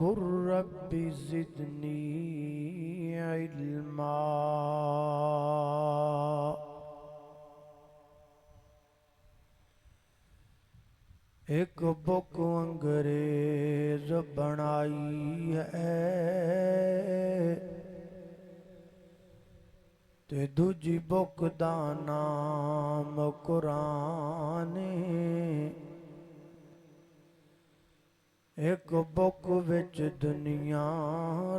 قل رب زدنی علما۔ ایک بک انگریز بنائی ہے تے دوجی بک دا نام قرآن۔ ایک بک وچ دنیا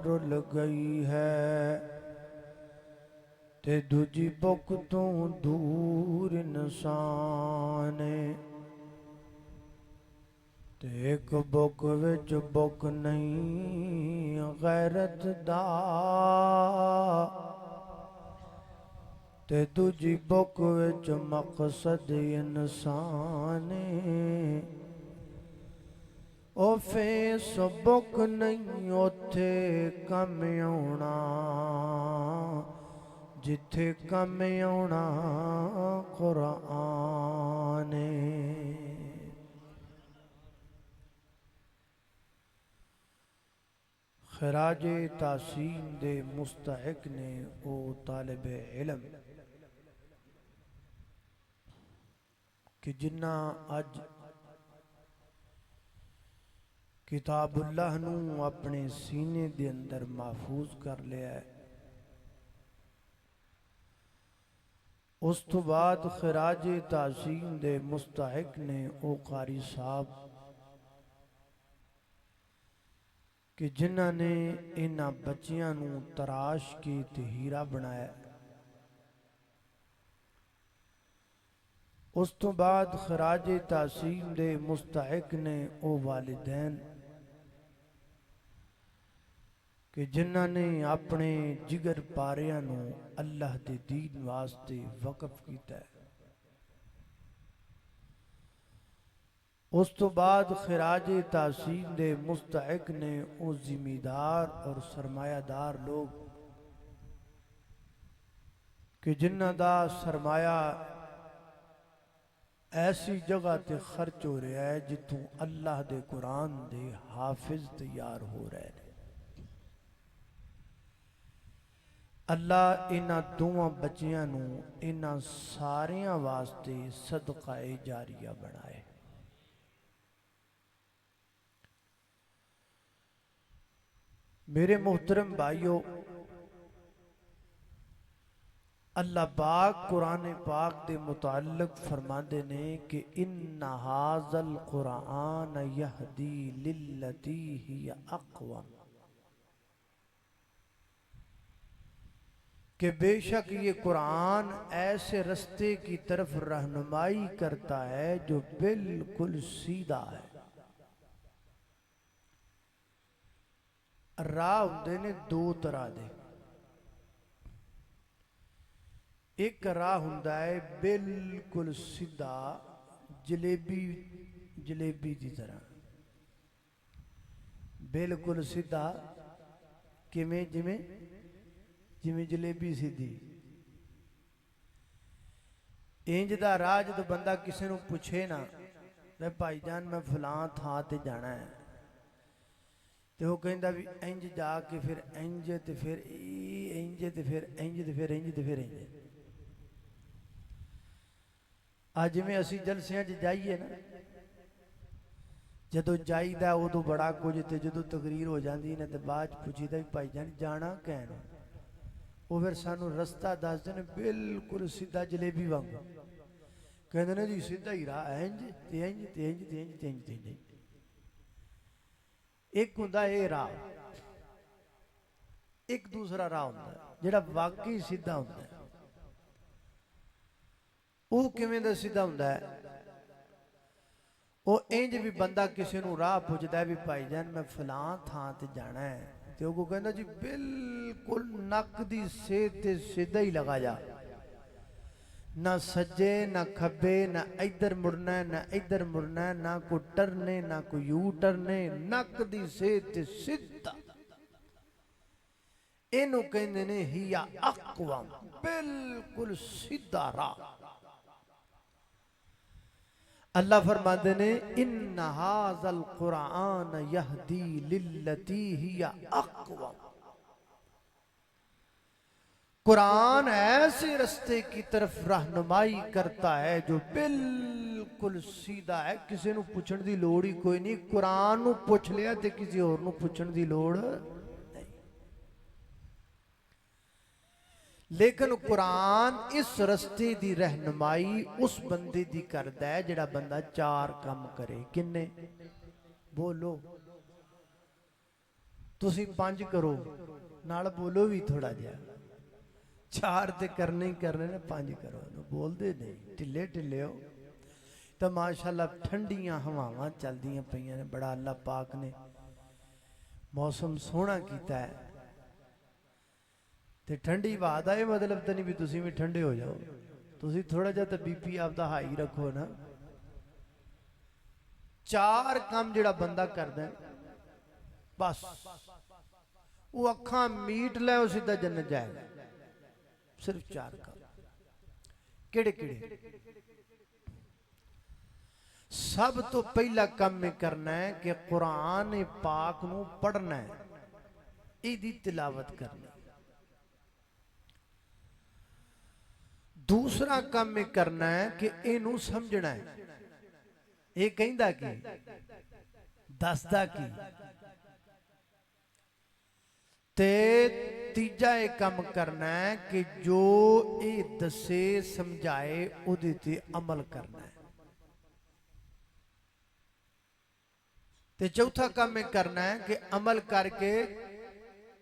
رل گئی ہے تے دوجی بک تو دور انسان۔ تے ایک بک وچ بک نہیں غیرت دا تے دوجی بک وچ مقصد انسان۔ او فیس بک نہیں اوتھے کم آونا جتھے کم آونا قرآن۔ خراج تحسین دے مستحق نے او طالب علم کہ جنہ اج کتاب اللہ نو اپنے سینے دے اندر محفوظ کر لیا ہے، اس تو بعد خراج تحسین دے مستحق نے او قاری صاحب کہ جنہ نے انہ بچیاں نو تراش کی تے ہیرا بنایا۔ اس تو بعد خراج تحسین دے مستحق نے او والدین کہ جنہ نے اپنے جگر پاریاں نو اللہ دے دین واسطے وقف کیتا ہے۔ اس تو بعد خراج تحسین دے مستحق نے او زمیندار اور سرمایہ دار لوگ کہ جنہ دا سرمایہ ایسی جگہ تے خرچ ہو رہا ہے جتوں اللہ دے قرآن دے حافظ تیار ہو رہے ہیں۔ اللہ انہ دوواں بچیاں نو انہ ساریاں واسطے صدقہ جاریہ بنائے۔ میرے محترم بھائیو، اللہ پاک قرآن پاک دے متعلق فرماندے نے کہ ان ھذا القرآن یہدی للتی ہی اقوم، کہ بے شک یہ قرآن ایسے رستے کی طرف رہنمائی کرتا ہے جو بالکل سیدھا ہے۔ راہ ہوندے نے دو طرح دے، ایک راہ ہوندا ہے بالکل سیدھا جلیبی دی طرح، بالکل سیدھا جویں جلیبی سیدھی۔ انج دا راہ جدوں بندہ کسے نوں پوچھے نا کہ بھائی جان میں فلاں تھاں تے جانا ہے تے وہ کہندا بھی انج جا کے پھر انج تے پھر انج تے پھر انج تے پھر انج تے پھر انج۔ آج میں اسی جلسیاں جائیے نا، جدو جائی دا ادو بڑا کچھ تے جدو تقریر ہو جاندی نا تے بعد پوچھی دا بھائی جان جانا کہنا، وہ پھر سانو رستہ دس دے بالکل سیدھا جلیبی وانگو، کہندے نے جی سیدھا ہی راہ انج تے انج تے انج تے انج تے انج تے انج۔ ایک ہوندا اے راہ، ایک دوسرا راہ ہوندا ہے جڑا واقعی سیدھا ہوندا ہے۔ وہ کیویں دا سیدھا ہوندا ہے؟ وہ انج بھی بندہ کسی نو راہ پوچھدا ہے بھی بھائی جان میں فلاں تھاں تے جانا ہے تے وہ کہندا جی بالکل نک دی سیدھ تے سیدھا ہی لگا جا، نہ سجے نہ کھبے، نہ ادھر مڑنا ہے نہ ادھر مڑنا ہے، نہ کوئی ٹرنے نہ کوئی یو ٹرنے، نک دی سیدھ تے سیدھا۔ اینو کہندے نے ہی اقوام، بالکل سیدھا راہ۔ اللہ فرماتے نے ان ھذل قرآن یہدی للتی ہی اقوم، قرآن ایسے رستے کی طرف رہنمائی کرتا ہے جو بالکل سیدھا ہے، کسی نو پوچھن دی لوڑ ہی کوئی نہیں، قرآن نو پوچھ لیا تے کسی اور نو پوچھن دی لوڑ نہیں۔ لیکن قرآن اس رستے دی رہنمائی اس بندے دی کردا ہے جڑا بندہ چار کام کرے۔ کنے؟ بولو، تسی 5 کرو، نال بولو بھی تھوڑا جہا، 4 تے کرنے ہی کرنے نے، 5 کرو، بول دے نہیں، ٹلے ٹلے ہو۔ تو ماشاءاللہ ٹھنڈیاں ہواواں چل دیاں پئیاں نے، بڑا اللہ پاک نے موسم سونا کیتا ہے، تے ٹھنڈی بات ہے مطلب تو نہیں بھی تسی بھی ٹھنڈے ہو جاؤ، تسی تھوڑا جا تو بی پی آپ دا ہائی رکھو نا۔ 4 کام جڑا بندہ کردا ہے بس وہ اکھاں میٹ لے وہ سیدھا جنت جائے گا۔ صرف 4 کام۔ کیڑے کیڑے؟ سب تو پہلا کام میں کرنا ہے کہ قرآن پاک نو پڑھنا ہے، ایدی تلاوت کرنا ہے۔ دوسرا کام میں کرنا ہے کہ اینو سمجھنا ہے، یہ کہندہ کی دستا کی، تے تیجا ایک کام کرنا ہے کہ جو اے دسے سمجھائے او دیتے عمل کرنا ہے، تے چوتھا کام میں کرنا ہے کہ عمل کر کے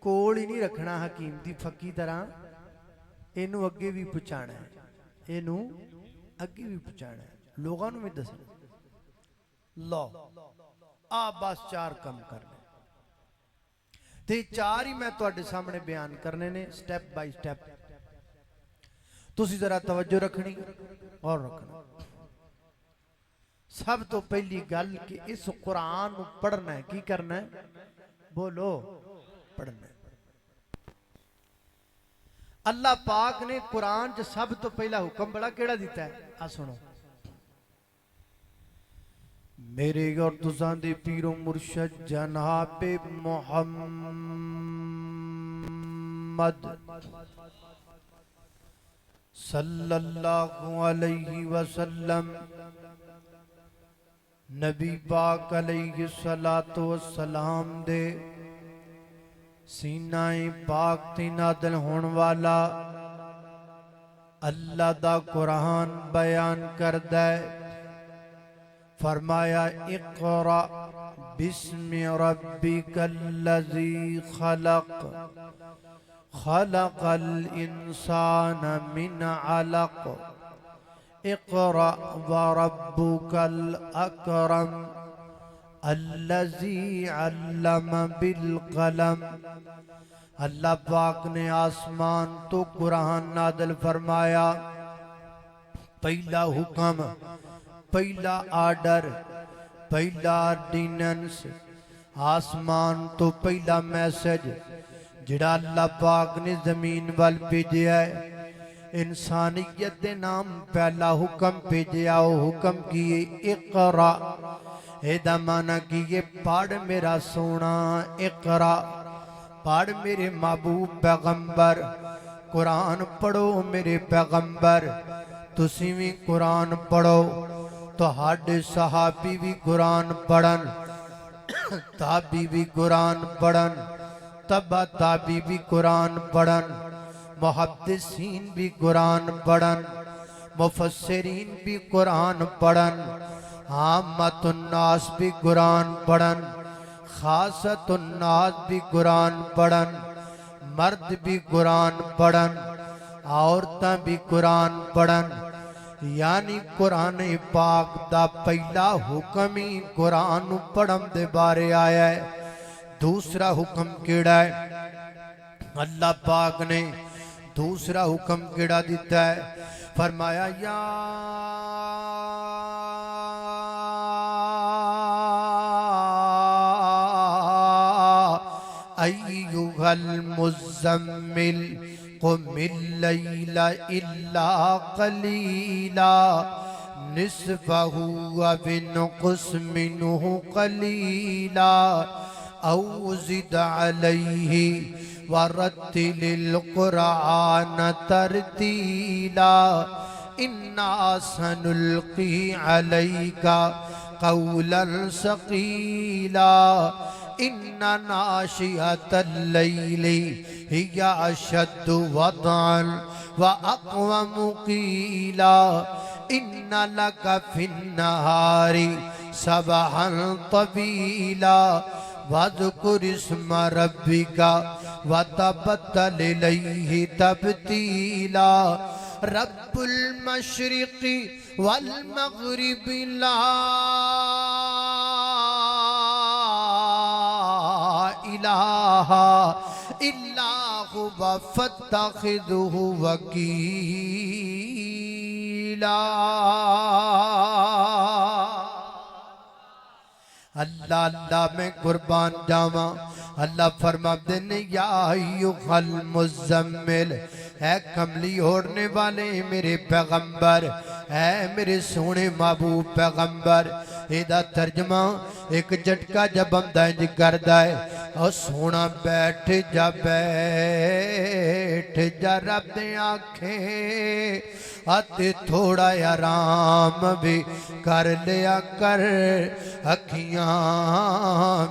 کوڑ ہی نہیں رکھنا حکیم دی پھکی طرح، اینو اگے بھی پچھانا ہے، اینو اگے بھی پچھانا ہے، لوگاں نو میں دسنا لو بس 4 کام کرنا ہے۔ تے 4 ہی میں تواڈے سامنے بیان کرنے نے سٹیپ بائی سٹیپ، تسی ذرا توجہ رکھنی اور رکھنا۔ سب تو پہلی گل کہ اس قرآن پڑھنا ہے، کی کرنا ہے؟ بولو، پڑھنا ہے۔ اللہ پاک نے قرآن جو سب تو پہلا حکم بڑا کیڑا دیتا ہے؟ سنو، میرے اور تسان دے پیر و مرشد جناب محمد صلی اللہ علیہ وسلم، نبی پاک علیہ السلام دے سینہ پاک تے نازل ہون والا اللہ دا قرآن بیان کردہ ہے۔ فرمایا اقرأ بسم ربک الذی خلق، خلق الانسان من علق، اقرأ وربک الاکرم الذی علم بالقلم۔ اللہ پاک نے آسمان تو قرآن نازل فرمایا، پہلا حکم، پہلا آرڈر، پہلا آرڈیننس، آسمان تو پہلا میسج جڑا اللہ پاک نے زمین وال بھیجیا ہے، انسانیت دے نام پہلا حکم بھیجیا، وہ حکم کیے اقرا، ایدہ معنی کیے پڑھ میرا سونا، اقرا پڑھ میرے محبوب پیغمبر، قرآن پڑھو میرے پیغمبر، تسی بھی قرآن پڑھو، تو ہڈ صحابی بھی قرآن پڑھن، تابی بھی قرآن پڑھن، تبا تابی بھی قرآن پڑھن، محدثین بھی قرآن پڑھن، مفسرین بھی قرآن پڑھن، عامت الناس بھی قرآن پڑھن، خاصت الناس بھی قرآن پڑھن، مرد بھی قرآن پڑھن، عورتاں بھی قرآن پڑھن۔ یعنی قرآن پاک دا پہلا حکم ہی قرآن پڑھن دے بارے آیا ہے۔ دوسرا حکم کیڑا ہے؟ اللہ پاک نے دوسرا حکم کیڑا دیتا ہے؟ فرمایا یا ایھا المزمل قم اللیل الا قلیلا نصفه وانقص منه قليلا أو زد عليه ورتل القرآن ترتيلا إنا سنلقي عليك قولا ثقيلا إن ناشئة الليل هي أشد وطئا وأقوم قيلا إن لك في النهار سبحا طويلا واذكر اسم ربك وتبتل إليه تبتيلا رب المشرق والمغرب لا إله إلا هو فاتخذه وكيلا اللہ اللہ میں قربان جاواں اللہ فرماتے ہیں یا ایھا المزمل اے کملی اوڑھنے والے میرے پیغمبر اے میرے سونے محبوب پیغمبر ایدہ ترجمہ ایک جھٹکا جب بندہ انج کردا ہے اور سونا بیٹھ جا رب دے آنکھیں آتے تھوڑا آرام بھی کر لیا کر اکھیاں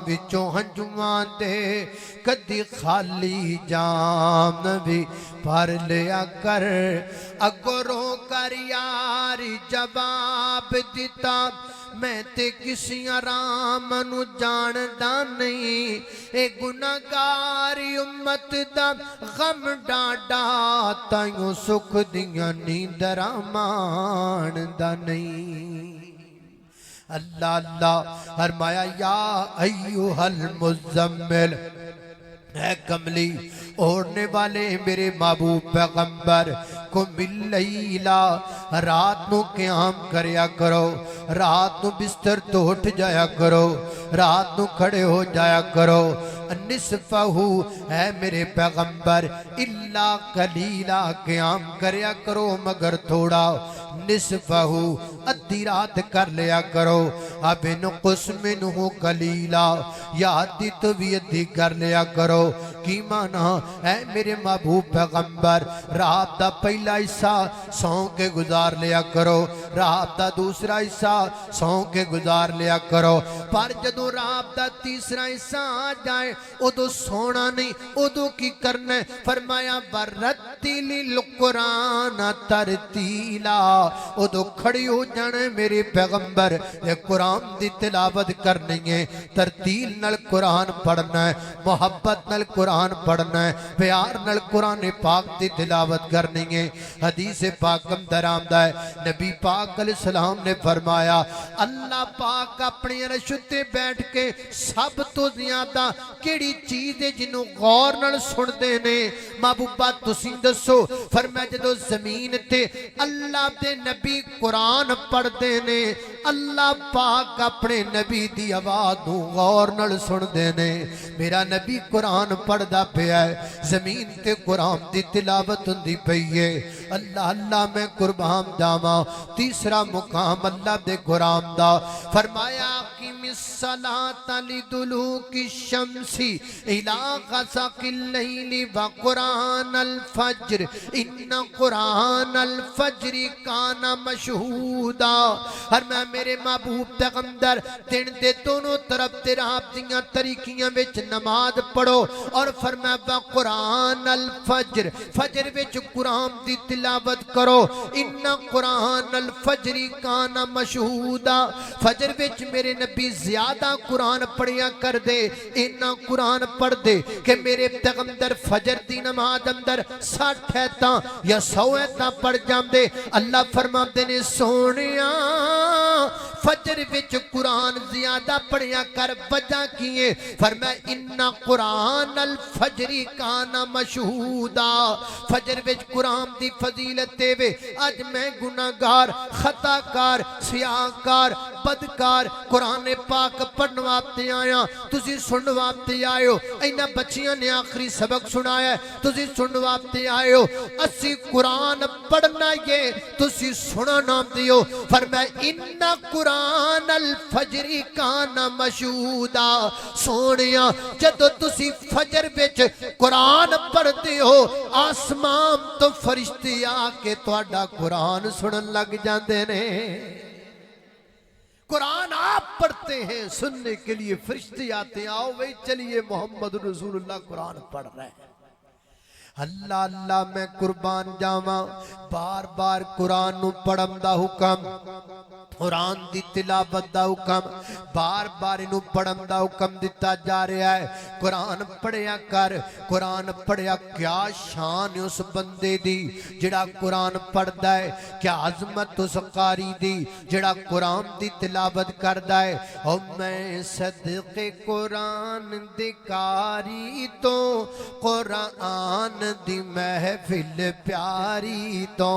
بچوں ہنجوان دے کدی خالی جام بھی بھر لیا کر اگروں کر یار جواب دیتا میں تے کسی آرام نو جاندا نہیں اے گناہگاری امت دا غم ڈاڈا تائیوں سکھ دیاں نیندراں ماندا نہیں اللہ اللہ فرمایا یا ایھا المزمل اے کملی اوڑھنے والے میرے محبوب پیغمبر قم اللیلا رات نو قیام کریا کرو رات نو بستر تو اٹھ جایا کرو رات نو کھڑے ہو جایا کرو نصفہ اے میرے پیغمبر الا قلیلا قیام کریا کرو مگر تھوڑا نصفہ ادھی رات کر لیا کرو اب نقص منہ قلیلا یا ادھی تو بھی ادھی کر لیا کرو کی مانا اے میرے محبوب پیغمبر رات دا پہلا حصہ سو کے گزار لیا کرو رات دا دوسرا حصہ سو کے گزار لیا کرو پر جدو رات دا تیسرا حصہ آ جائے ادو سونا نہیں ادو کی کرنے فرمایا ورتل القرآن ترتیلا ادو کھڑی ہو جانے میرے پیغمبر یہ قرآن دی تلاوت کرنی ہے ترتیل نل قرآن پڑھنا ہے محبت نل قرآن پڑھنا ہے پیار نل قرآن پاک دی تلاوت کرنی ہے حدیث پاکم درآمدہ ہے نبی پاک علیہ السلام نے فرمایا اللہ پاک اپنی رشتے بیٹھ کے سب تو زیادہ کیڑی چیز ہے جنہوں غور نل سن دینے محبوبہ تسین دسو فرمایا جدو زمین تے اللہ دے نبی قرآن پڑھ دینے اللہ پاک اپنے نبی دی آواز غور نل سن دینے میرا نبی قرآن پڑھ دا پیا ہے زمین تے قرآن دی تلاوت دی پئیے اللہ اللہ میں قربان جاواں تیسرا مقام اللہ دے قرآن دا فرمایا قیم الصلاۃ لدلوک الشمس الی غسق اللیل وقرآن الفجر ان قرآن الفجر کان مشہودا ہر میں میرے محبوب پیغمبر دن دے دونوں طرف تیرا آپ دیاں طریقیاں وچ نماز پڑھو اور فرمایا قرآن الفجر فجر وچ قرآن دی تلاوت کرو ان قرآن الفجر کان مشہودا فجر وچ میرے نبی زیادہ قرآن پڑھیا کر دے اینا قرآن پڑھ دے کہ میرے پیغمبر فجر دی نماز اندر 60 ایتاں یا 100 ایتاں پڑھ جام دے اللہ فرماتے نے سونیاں فجر وچ قرآن زیادہ پڑھیا کر وجہ کیے فرمایا انہا قرآن الفجر کانا مشہودا فجر وچ قرآن دی فضیلت دے وے آج میں گناہگار خطاکار سیاہکار بدکار قرآن پاک پڑھن واسطے آیا تسی سنن واسطے آئے ہو اینا بچیاں نے آخری سبق سنایا ہے تسی سنن واسطے آئے ہو اسی قرآن پڑھنا یہ تسی سننا دیو فرمایا ان قرآن الفجر کان مشہودا سونیا جدو تسی فجر وچ قرآن پڑھتے ہو آسمان تو فرشتے آ کے تہاڈا قرآن سنن لگ جاندے نے قرآن آپ پڑھتے ہیں سننے کے لیے فرشتے آتے ہیں آؤ بھئی چلیے محمد رسول اللہ قرآن پڑھ رہے ہیں اللہ اللہ میں قربان جاواں بار بار قرآن نو پڑھن دا حکم قرآن دی تلاوت دا حکم بار بار انہوں پڑھن دا حکم دیتا جا رہا ہے قرآن پڑھیا کر قرآن پڑھیا کیا شان اس بندے دی جڑا قرآن پڑھدا ہے کیا عظمت اس قاری دی جڑا قرآن دی تلاوت کردا ہے او میں صدق قرآن دی کاری تو قرآن دی محفل پیاری تو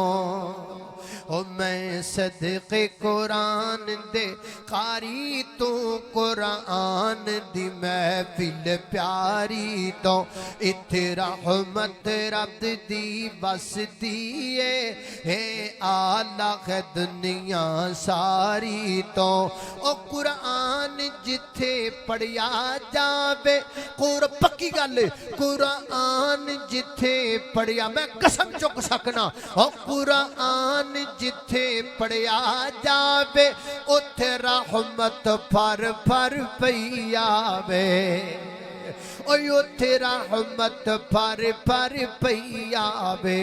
او میں صدق قرآن دے قاری تو قرآن دی محفل پیاری تو اتھے رحمت رب دی بس دیئے اے آلہ دنیا ساری تو او قرآن جتھے پڑھیا جاوے پکی گل قرآن جتھے پڑھیا میں قسم چک سکنا او قرآن جتھے پڑھیا جاوے اتھے رحمت پھر پھر پئی آوے اوہ تیرا رحمت پھر پھر پئی آوے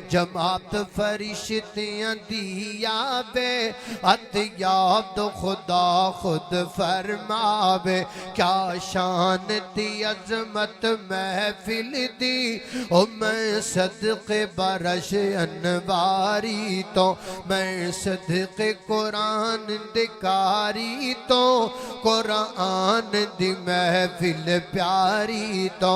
جماعت فرشتیاں دی آوے عطیات خدا خود فرماوے کیا شان دی عظمت محفل دی او میں صدق برش انواری تو میں صدق قرآن دکاری تو قرآن دی محفل پیاری تو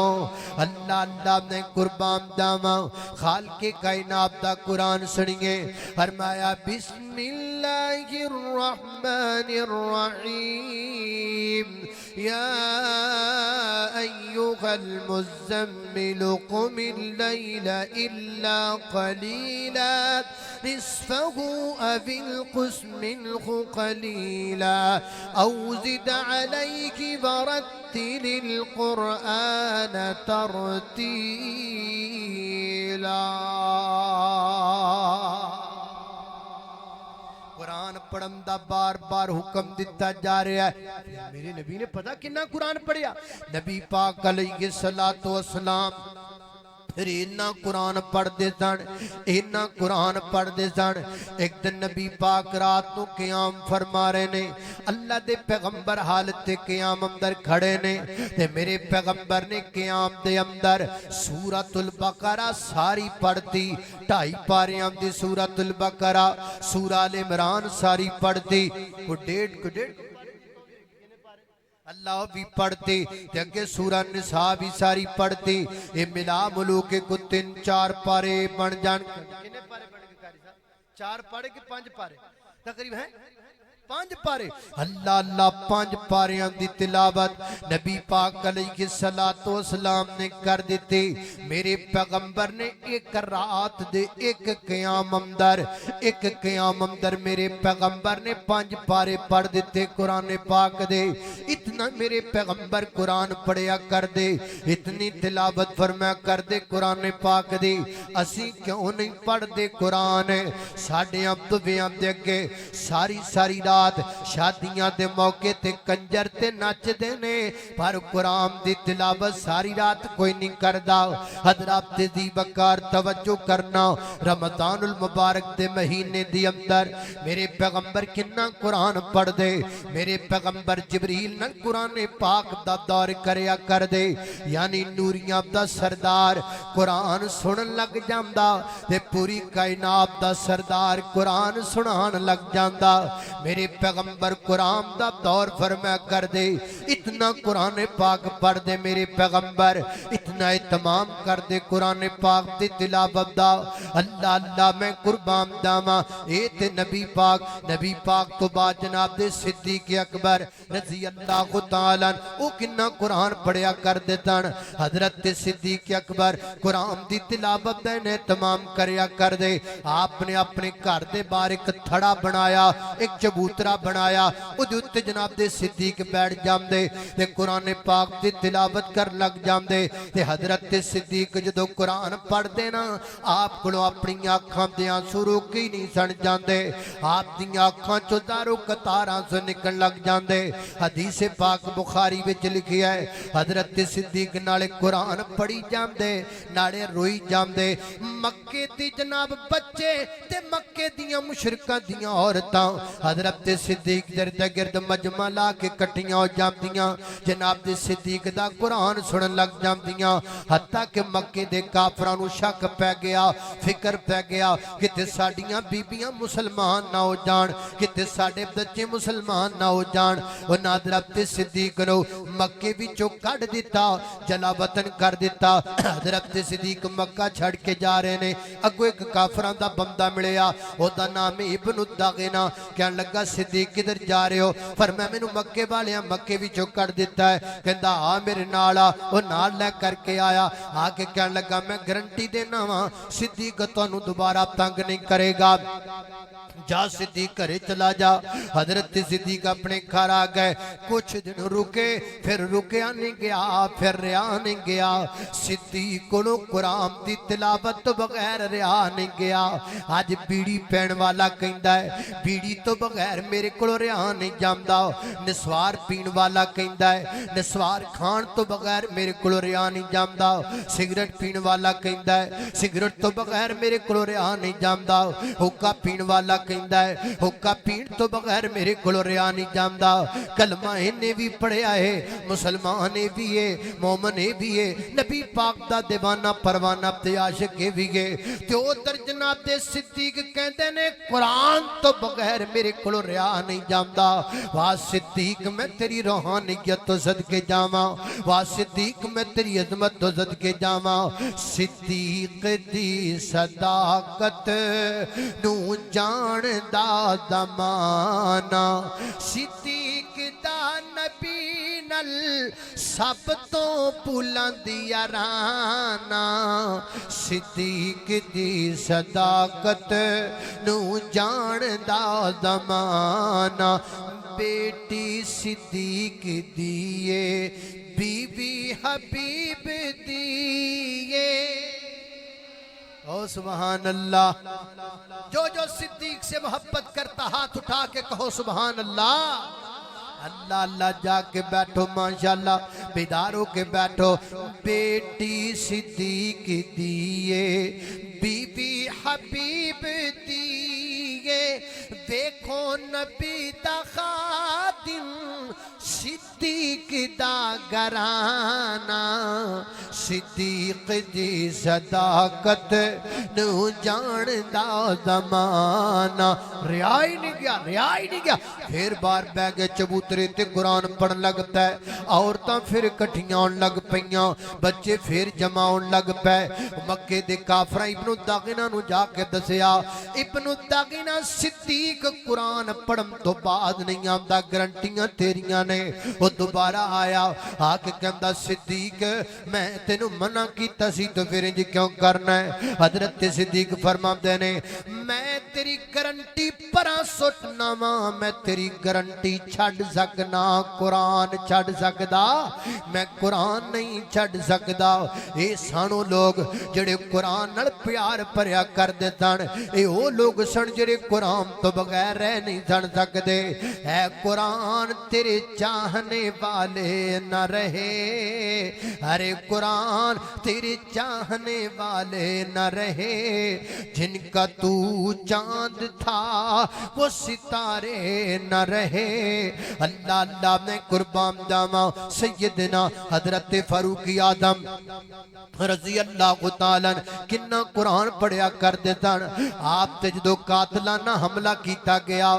اللہ اللہ میں قربان جاواں خالق کائنات دا قرآن سنیے فرمایا بسم اللہ الرحمن الرحیم یا ایھا المزمل قم اللیل الا قلیلا نصفه أو انقص منه قليلا أو زد عليك ورتل القرآن ترتيلا قرآن پڑھن دا بار بار حکم دیتا جا رہا ہے میرے نبی نے پتا کنا قرآن پڑھیا نبی پاک علیہ السلام پھر اینا قرآن پڑھ دے سن اینا قرآن پڑھ دے سن ایک دن نبی پاک رات نو قیام فرما رہے نے اللہ دے پیغمبر حالت قیام اندر کھڑے نے تے میرے پیغمبر نے قیام دے اندر سورۃ البقرہ ساری پڑھ دی 2.5 پاریاں دی سورۃ البقرہ سورہ آل عمران ساری پڑھ دی کو ڈیڑھ اللہ بھی پڑھتے جگہ سورہ نساء بھی ساری پڑھتے یہ ملا ملوک کو 3-4 پارے بن جان کنے پارے بن کے کاری صاحب 4 پارے کہ 5 پارے تقریب ہیں 5 پارے اللہ اللہ 5 پاریاں دی تلاوت نبی پاک علیہ السلام نے کر دیتے میرے پیغمبر نے ایک رات دے ایک قیام اندر میرے پیغمبر نے 5 پارے پڑھ دیتے قرآن پاک دے اتنا میرے پیغمبر قرآن پڑھیا کر دے اتنی تلاوت فرمایا کر دے قرآن پاک دے اسی کیوں نہیں پڑھ دے قرآن ساڑھے عبدویاں دے کے ساری رات شادیاں دے موقع تے کنجر تے نچ دینے پر قرآن دی تلاوت ساری رات کوئی نہیں کردا حضرات دی بکار توجہ کرنا رمضان المبارک دے مہینے دی اندر میرے پیغمبر کنا قرآن پڑھ دے میرے پیغمبر جبریل نہ قرآن پاک دا دور کریا کر دے یعنی نوریاں دا سردار قرآن سنن لگ جاندا تے پوری کائنات دا سردار قرآن سنان لگ جاندا میرے پیغمبر قرآن دا دور فرمایا کر دے، اتنا قرآن پاک پڑھ دے میرے پیغمبر، اتنا اہتمام کر دے قرآن پاک دی تلاوت دا، اللہ اللہ میں قربان داواں اے تے نبی پاک تو بعد جناب دے صدیق اکبر رضی اللہ تعالیٰ او کنا قرآن پڑھیا کر دیتن، حضرت صدیق اکبر قرآن دی تلاوت دا اہتمام کریا کر دے، آپ نے اپنے گھر دے باہر ایک تھڑا بنایا، ایک چبوترا بنایا، او دے اُتے جناب دے صدیق بیٹھ جاندے تے قرآن پاک دی تلاوت کر لگ جاندے تے حضرت صدیق جدو قرآن پڑھ دینا آپ کو اپنی آنکھاں دیاں سرو کی نہیں سن جاندے، آپ دیاں آنکھاں چو دارو قطاراں سے نکل لگ جاندے۔ حدیث پاک بخاری وچ لکھی ہے حضرت صدیق نالے قرآن پڑھی جاندے نالے روئی جاندے، مکے دی جناب بچے تے مکے دیاں مشرکاں دیاں عورتاں حضرت صدیق درد گرد مجمع لا کے کٹیاں ہو جاندیاں، جناب دے صدیق دا قرآن سنن لگ جاندیاں، حتیٰ کہ مکے دے کافرانو شک پہ گیا، فکر پہ گیا کہ تے ساڑیاں بیبیاں مسلمان نہ ہو جان، کہ تے ساڑے بچے مسلمان نہ ہو جان، وہ حضرت صدیق نو مکے بھی چو کڑ دیتا، جلا وطن کر دیتا۔ حضرت صدیق مکہ چھڑ کے جا رہے نے، اگو ایک کافران دا بندہ ملیا، او دا نام ابن الداغینا، کہنے لگا صدیق کدھر جا رہے ہو؟ فرمایا میں نو مکے والیاں مکے بھی چو کر دیتا ہے، کہندا میرے نالا، وہ نال لے کر کے آیا، آکے کہنے لگا میں گرنٹی دینا ہاں صدیق تو انہوں دوبارہ تنگ نہیں کرے گا، جا صدیق کرے چلا جا۔ حضرت صدیق اپنے گھر آ گئے، کچھ دن رکے، پھر رکیا نہیں گیا، پھر ریا نہیں گیا، صدیق کو قرآن دی تلاوت تو بغیر ریا نہیں گیا۔ آج بیڑی پین والا کہندا ہے بیڑی تو بغیر میرے کو ریا نہیں جامدا، نسوار پین والا کہندا ہے نسوار کھان تو بغیر میرے کو ریا نہیں جامدا، سگریٹ پین والا کہندا ہے سگریٹ تو بغیر میرے کو ریا نہیں جامدا، حقہ پین والا کہندا ہے حقہ پین تو بغیر میرے کو ریا نہیں جامدا۔ کلمہ انہیں بھی پڑھیا ہے، مسلمان بھی ہے، مومن بھی ہے، نبی پاک دا دیوانہ پروانہ تے عاشق بھی ہے، تے او در جناب دے صدیق کہندے نے قرآن تو بغیر میرے کو ریا نہیں جامدا۔ واہ صدیق میں تیری روحانیت تو صدقے جاواں، واہ صدیق میں تیری عظمت تو صدقے جاواں، صدیق دی صداقت نو جان دا زمانہ، صدیق دا نبی نل سب تو بلندی یارانا، صدیق دی صداقت نو جان دا زمانہ، بیٹی صدیق دیئے بیوی حبیب دیئے۔ او سبحان اللہ، جو صدیق سے محبت کرتا ہاتھ اٹھا کے کہو سبحان اللہ۔ اللہ اللہ جا کے بیٹھو ماشاءاللہ، بیداروں کے بیٹھو، بیٹی صدیق دیئے بی بی حبیب دیئے، دیکھو نبی دا خادم صدیق دا گرانا، صدیق دی صداقت نو جان دا زمانہ۔ ریائی نہیں گیا، پھر بار بے گئے چبوترے تے قرآن پڑھ لگتا ہے، عورتاں پھر کٹھیاں لگ پئیاں، بچے پھر جماؤں لگ پے۔ مکے دے کافراں ابن الداغینہ نو جا کے دسیا، ابن الداغینہ صدیق قرآن پڑھن تو بعد نہیں آمدا، گرنٹیاں تیریاں نے۔ وہ دوبارہ آیا، آکے کہندا صدیق میں تینو منع کیتا سی تو پھر انج کیوں کرنا ہے؟ حضرت صدیق فرماندے نے میں تیری گرنٹی پرا سٹنا وا، میں تیری گرنٹی چھڑ سکنا، قرآن چھڑ سکدا، میں قرآن نہیں چھڑ سکدا۔ اے سانو لوگ جڑے قرآن نال پیار پریا کر دیتن، اے او لوگ سن جڑے قرآن تو بغیر رہ نہیں سن سکدے۔ اے قرآن تیرے چاہنے والے نہ رہے، ارے قرآن تیرے چاہنے والے نہ رہے، جن کا تو چاہ چاند تھا وہ ستارے نہ رہے۔ اللہ اللہ میں قربان جاواں سیدنا حضرت فاروق اعظم رضی اللہ تعالیٰ کنا قرآن پڑھیا کر دیتا۔ آپ تے جدو قاتلانہ حملہ کیتا گیا،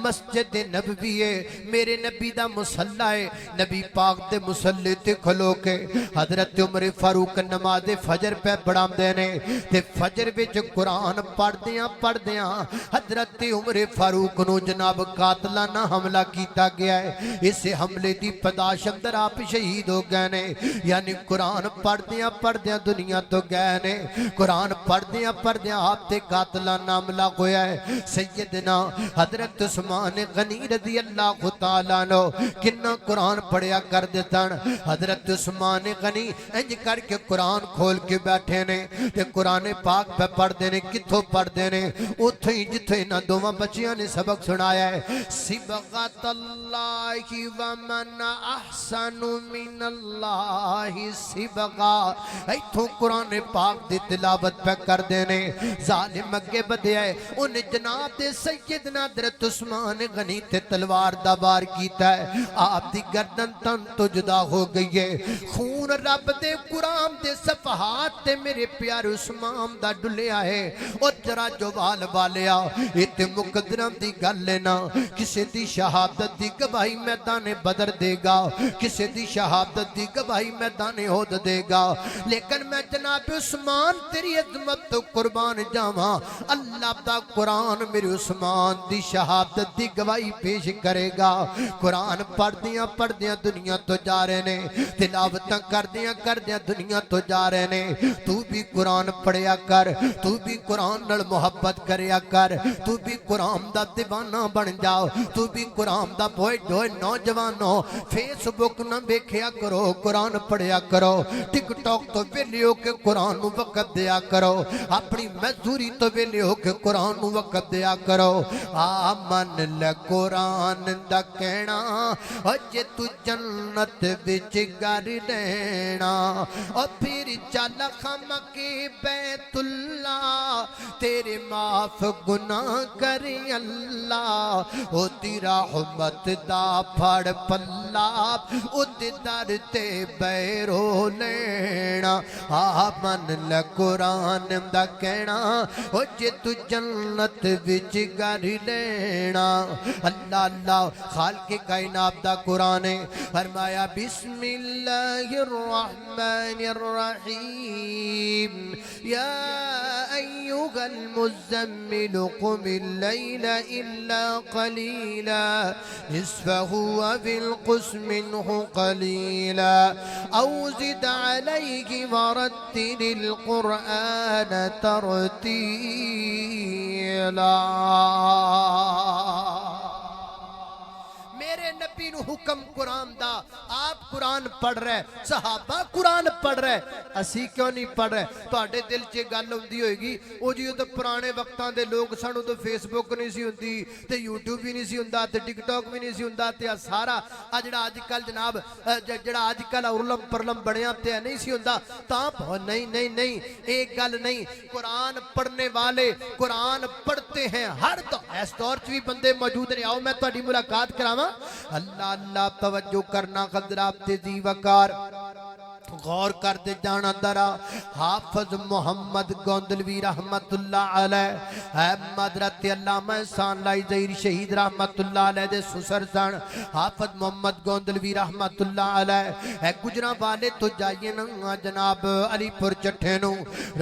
مسجد نبوی ہے، میرے نبی دا مصلی ہے، نبی پاک دے مصلی تے کھلو کے حضرت عمر فاروق نماز فجر پہ پڑھام دینے تے فجر وچ قرآن پڑھ دیاں حضرت عمر فاروق نو جناب قاتلانہ حملہ کیتا گیا ہے۔ اس حملے دی پداش اندر آپ شہید ہو گئے نے، یعنی قرآن پڑھ دیاں دنیا تو گئے نے، قرآن پڑھ دیاں آپ تے قاتلانہ حملہ ہویا ہے۔ سیدنا حضرت عثمان غنی رضی اللہ تعالیٰ عنہ کنا قرآن پڑھیا کر دیتا۔ حضرت عثمان غنی انج کر کے قرآن کھول کے بیٹھے نے تے قرآن پاک پہ پڑھ دینے، کتھوں پڑھ دینے اتھو ہی جتھے نہ دوواں بچیاں نے سبق سنایا ہے۔ صبغۃ اللہ ومن احسن من اللہ صبغہ، ایتھوں قرآن پاک دی تلاوت پہ کر دینے۔ ظالم اگے بدیا ہے، انہیں جناب دے سیدنا حضرت عثمان غنی تے تلوار دا وار کیتا ہے، آپ دی گردن تن تو جدا ہو گئی ہے۔ خون رب دے قرآن دے صفحات تے میرے پیارے عثمان دا ڈلیا ہے۔ اور جرا جو والیا ایتے مقدرم دی گل لینا، کسے دی شہادت دی گواہی میدان بدر دے گا، کسے دی شہادت دی گواہی میدان احد دے گا، لیکن میں جناب عثمان تیری عظمت تو قربان جاواں، اللہ دا قرآن میرے عثمان دی شہادت دی گواہی پیش کرے گا۔ قرآن پڑھ دیاں دنیا تو جا رہے نے، تلاوتاں کر دیاں دنیا تو جا رہے نے۔ تو بھی قرآن پڑھیا کر، تو بھی قرآن نال محبت کریا کر، تو بھی قرآن دا دیوانہ بن جاؤ، تو بھی قرآن دا بوئے ڈوئے نوجوانوں فیس بک نہ بیکھیا کرو، قرآن پڑھیا کرو، ٹک ٹاک تو ویلے ہو کے قرآن نو وقت دیا کرو، اپنی مزدوری تو ویلے ہو کے قرآن نو وقت دیا کرو۔ آمن لے قرآن دا کہنا اجے تو جنت وچ گھر لینا، اور پھر چل خم کے بیت اللہ تیرے معاف گناہ کرے اللہ، او تیرا رحمت دا پھڑ پلا او دے در تے بیرو لینا۔ آمن لے قرآن دا کہنا اجے تو جنت وچ گھر لینا۔ اللہ اللہ خالق کائنات دا قرآن ہے، فرمایا بسم اللہ الرحمن الرحیم یا ایھا المزمل قم اللیل الا قلیلا نصفہ او انقص منہ قلیلا او زد علیہ ورتل القرآن ترتیلا۔ میرے نبی نو حکم قرآن دا، آپ قرآن پڑھ رہے، صحابہ قرآن پڑھ رہے، اسی کیوں نہیں پڑھ رہے؟ تو آٹے دل چے گل ہوندی ہوئے گی او جی تو پرانے وقتاں دے لوگ سانو تو فیس بک نہیں سی ہوندی تے یوٹیوب بھی نہیں سی ہوندا تے ٹک ٹاک بھی نہیں سی ہوندا تے سارا جڑا اج کل جناب جڑا اج کل اورلم پرلم بنیا تے نہیں سی ہوندا۔ تاں نہیں ایک گل نہیں، قرآن پڑھنے والے قرآن پڑھتے ہیں، ہر اس دور چ بھی بندے موجود نے۔ آؤ میں تہاڈی ملاقات کراواں۔ اللہ اللہ توجہ کرنا حضرات تیزی وقار غور کر دے جانا درا۔ حافظ محمد گوندلوی رحمت اللہ علیہ حضرت علامہ احسان اللہ ظہیر شہید رحمت اللہ علیہ دے سسر سن حافظ محمد گوندلوی رحمت اللہ علیہ گجراں والے تو جائیے نا جناب علی پور چٹھے نو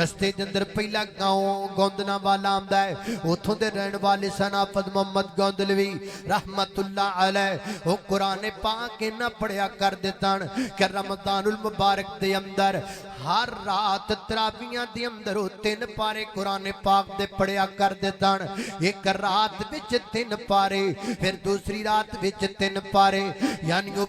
رستے دندر پہلا گاؤں گوندنا والا آمدہ ہے، اتھوں دے رہن والے سن حافظ محمد گوندلوی رحمت اللہ علیہ۔ وہ قرآن پاک نہ پڑھیا کر دیتاں کہ رمضان المبارک دے اندر ہر رات تراویحاں دے اندر 3 پارے قرآن پاک دے پڑھیا کر دیتاں، ایک رات وچ 3 پارے، پھر دوسری رات وچ 3 پارے، یعنی وہ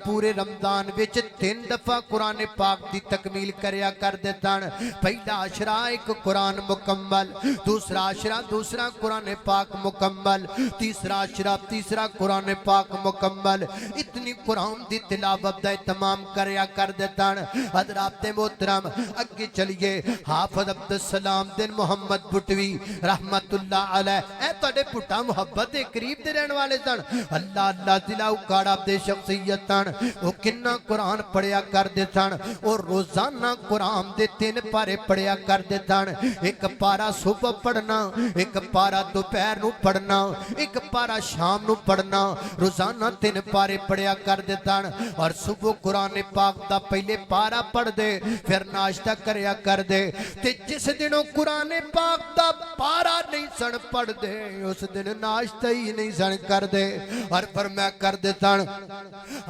پورے رمضان وچ 3 دفعہ قرآن پاک دی تکمیل کریا کر دیتاں۔ پہلا عشرہ ایک قرآن مکمل، دوسرا عشرہ دوسرا قرآن پاک مکمل، تیسرا عشرہ تیسرا قرآن پاک مکمل۔ اتنی قرآن دی تلاوت دا اہتمام کریا کر کر دیتا. حضرات محترم اگے چلیے. حافظ عبدالسلام دن محمد بٹوی رحمت اللہ علیہ اے تواڈے پٹا محبت دے قریب دے رہن والے سن. اللہ اللہ دلا اکاڑا دے شخصیت سن. وہ کنا قرآن پڑھیا کردے سن. اور روزانہ قرآن دے 3 پارے پڑھیا کردے سن. ایک پارا صبح پڑھنا, ایک پارا دوپہر نو پڑھنا, ایک پارا شام نو پڑھنا. روزانہ 3 پارے پڑھیا کردے سن. اور صبح قرآن پاک دا پہلے پارا پڑھ دے پھر ناشتہ کریا کر دے. تے جس دنوں قرآن پاک دا پارا نہیں سن پڑھ دے اس دن ناشتہ ہی نہیں سن کر دے. اور فرمایا کر دے سن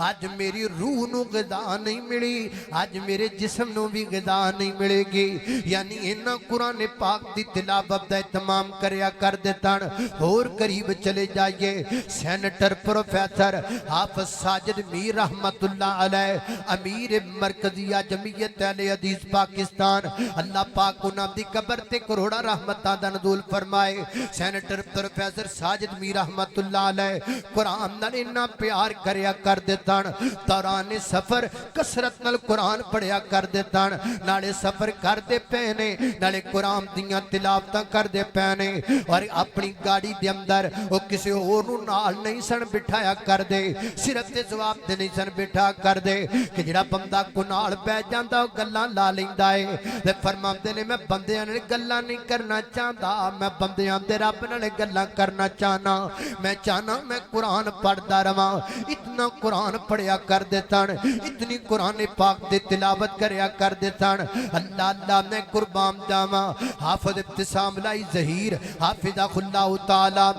آج میری روح نو غذا نہیں ملی, آج میرے جسم نو بھی غذا نہیں ملے گی. یعنی انہاں قرآن پاک دی تلاوت دا اہتمام کریا کر دے سن. اور قریب چلے جائیے. سینیٹر پروفیسر حافظ ساجد میر رحمت اللہ علیہ امیر مرکزیہ جمعیت اہل حدیث پاکستان, اللہ پاک انہاں دی قبر تے کروڑا رحمتاں دا نزول فرمائے. سینیٹر پروفیسر ساجد میر رحمت اللہ علیہ قرآن نال انہاں پیار کریا کر دے سن. دوران سفر کثرت نال قرآن پڑھیا کر دے سن. نالے سفر کر دے پینے نالے قرآن دیاں تلاوتاں کر دے پینے. اور اپنی گاڑی دے اندر وہ کسی اور نو نال نہیں سن بٹھایا کر دے, صرف تے جواب دے نہیں سن بٹھا کر دے کہ جڑا بندہ کو نال بیٹھ جاندا گلاں لا لیندا ہے. تے فرماندے نے میں بندیاں نال گلاں نہیں کرنا چاہندا, میں بندیاں دے رب نال گلاں کرنا چاہنا. میں چاہنا میں قرآن پڑھدا رہواں. اتنا قرآن پڑھیا کر دے سن, اتنی قرآن پاک دے تلاوت کریا کر دے سن. اللہ اللہ میں قربان جاواں. حافظ ابتسام لائی ظہیر حافظہ اللہ تعالی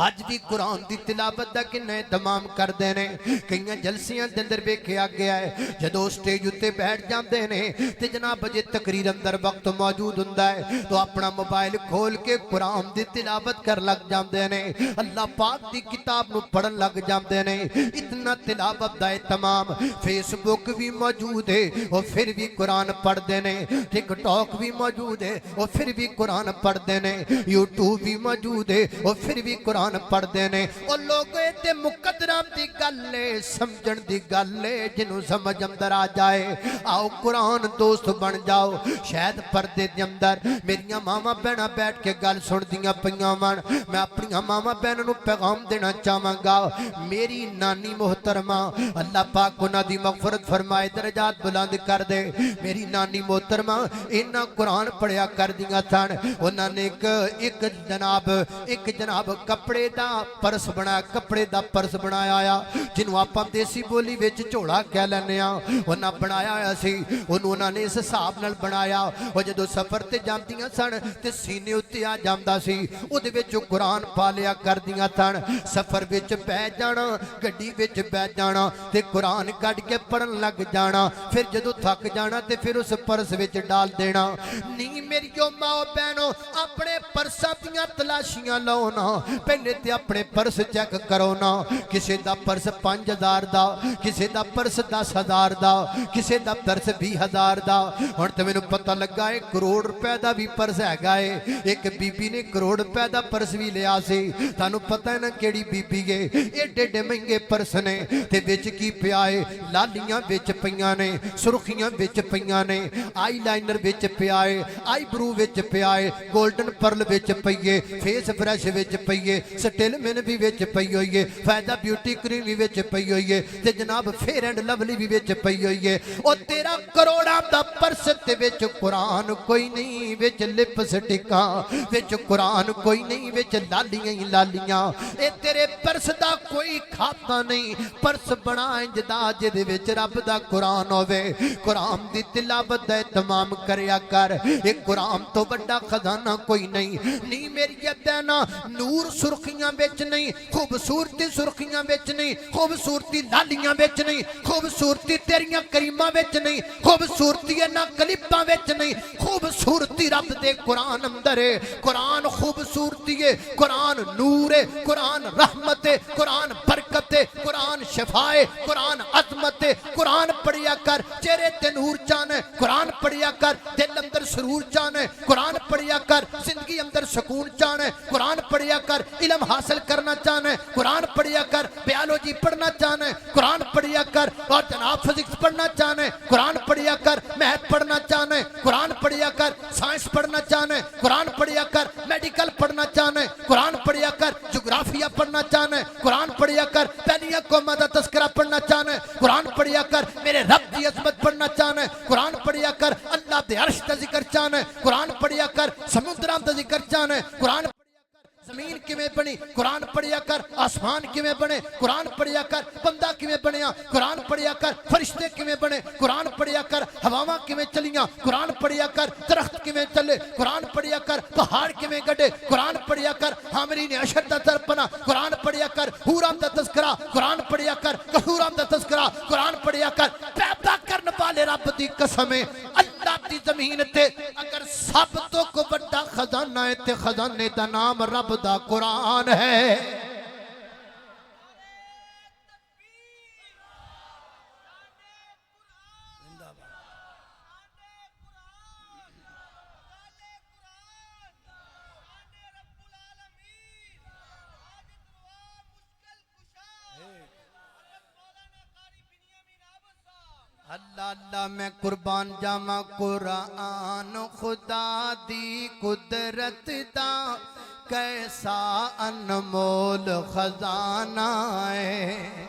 آج بھی قرآن دی تلاوت دا کنا اہتمام کر دینے. کئیاں جلسیاں دے اندر بیکھیا گیا ہے جدو سٹیج اتے بیٹھ جاندے نے تے جناب جے تقریر اندر وقت موجود ہوندا ہے تو اپنا موبائل کھول کے قرآن دی تلاوت کر لگ جاندے نے. اللہ پاک دی کتاب نو پڑھن لگ جاندے نے. اتنا تلاوت دا اہتمام. فیس بک بھی موجود ہے اور پھر بھی قرآن پڑھ دینے. ٹک ٹاک بھی موجود ہے اور پھر بھی قرآن پڑھ دینے. یوٹیوب بھی موجود ہے اور پھر بھی قرآن پڑھ دینے. اور لوگ تے مقدرام دی گلے سمجھن دی گلے جنہوں سمجھ اندر آ جائے. آؤ قرآن دوست بن جاؤ. شاید پردے دے اندر میریاں ماما بہناں بیٹھ کے گل سن دیاں پیاں ون. میں اپنی ماما بہنوں نو پیغام دینا چاہواں گا. میری نانی محترمہ اللہ پاک انہاں دی مغفرت فرمائے, درجات بلند کر دے. میری نانی محترمہ انہاں قرآن پڑھیا کر دیاں سن. انہاں نے ایک جناب کپڑے دا پرس بنایا, کپڑے دا پرس بنایا آیا جنہوں آپاں دیسی بولی ویچ چوڑا کہہ لینے آ. انہاں بنایا آیا سی, انہوں نے اس حساب نال بنایا. اور جدو سفر تے جاندیاں سن تے سینے اتے آ جاندا سی, او دے وچ قرآن پا لیا کر دیاں سن. سفر وچ بیٹھ جانا, گڈی وچ بیٹھ جانا تے قرآن کڈ کے پڑھن لگ جانا. پھر جدو تھک جانا تے پھر اس پرس وچ ڈال دینا. نہیں میریو ماں بہنوں اپنے پرساں دیاں تلاشیاں لاؤ نا. پہلے تے اپنے پرس چیک کرو نا. کسی دا پرس 5000 دا, کسی دا پرس 10,000 دا, کسی دا پرس 20,000 دا. اور تو میں نے پتہ لگا ہے کروڑ روپے دا بھی پرس ہے گائے. ایک بی بی نے کروڑ روپے دا پرس بھی لیا سی. تانوں پتہ ہے نا کیڑی بی بی گے ایڈے مہنگے پرس نے. تے وچ کی پیا ہے, لالیاں وچ پیاں نے, سرخیاں وچ پیاں نے, آئی لائنر وچ پیا ہے, آئی برو وچ پیا ہے, گولڈن پرل وچ پئیے, فیس فریش وچ پئیے, سٹیل مین بھی وچ پئی ہوئی ہے, فائدہ بیوٹی کریم بھی وچ پئی ہوئی ہے, تے جناب فیر اینڈ لولی بھی وچ پئی ہوئی ہے. اور 13 کروڑاں دا پرس تے وچ قرآن کوئی نہیں, وچ لپسٹکاں وچ قرآن کوئی نہیں, وچ لالیاں ہی لالیاں. اے تیرے پرس دا کوئی کھاتا نہیں. پرس بنا انج دا جدے وچ رب دا قرآن ہوے. قرآن دی تلاوت دا اہتمام کریا کر. اے قرآن تو بڑا خزانہ کوئی نہیں. نہیں میری بہنا نور سرخیاں بیچ نہیں, خوبصورتی سرخیاں بیچ نہیں, خوبصورتی لالیاں بیچ نہیں, خوبصورتی تیریاں کریماں بیچ نہیں, خوبصورتی نا کلپاں بیچ نہیں. خوبصورتی رب دے قرآن اندر ہے. قرآن خوبصورتی ہے, قرآن نور ہے, قرآن رحمت ہے, قرآن برکت ہے, قرآن شفا ہے, قرآن عظمت ہے. قرآن پڑھیا کر, چہرے تے نور چانے. قرآن پڑھیا کر دل اندر سرور چاہنا ہے قرآن پڑھیا کر زندگی اندر سکون چاہنا ہے قرآن پڑھیا کر علم حاصل کرنا چاہنا ہے قرآن پڑھیا کر بیالوجی پڑھنا چاہنا ہے قرآن پڑھیا کر اور جناب فزکس پڑھنا چاہنا ہے قرآن پڑھیا کر میتھ پڑھنا چاہنا ہے قرآن پڑھیا کر سائنس پڑھنا چاہنا ہے قرآن پڑھیا کر میڈیکل پڑھنا چاہنا ہے قرآن پڑھیا کر جغرافیہ پڑھنا چاہنا ہے قرآن پڑھیا کر پہلیاں قوموں دا تذکرہ پڑھنا چاہنا ہے قرآن پڑھیا کر میرے رب دی عظمت پڑھنا چاہنا ہے قرآن پڑھیا کر اللہ دے عرش دا ذکر چاہنا ہے قرآن پڑھیا کر سمندراں دا ذکر چاہنا ہے قرآن زمین کیویں بنی قرآن پڑھیا کر آسمان کیویں بنے قرآن پڑھیا کر بندہ کیویں بنیا قرآن پڑھیا کر فرشتے کیویں بنے قرآن پڑھیا کر ہواواں کیویں چلیاں قرآن پڑھیا کر درخت کیویں چلے قرآن پڑھیا کر پہاڑ کیویں گڈے قرآن پڑھیا کر حامرین عشر دا ترپنا قرآن پڑھیا کر حوراں دا تذکرہ قرآن پڑھیا کر کحوراں دا تذکرہ قرآن پڑھیا کر پیدا کرن والے رب دی قسم ہے اللہ دی زمین تے اگر سب تو کو بڑا خزانہ ہے تے خزانے دا نام رب دا قرآن ہے اللہ اللہ میں قربان جاواں قرآن خدا دی قدرت دا کیسا انمول خزانہ ہے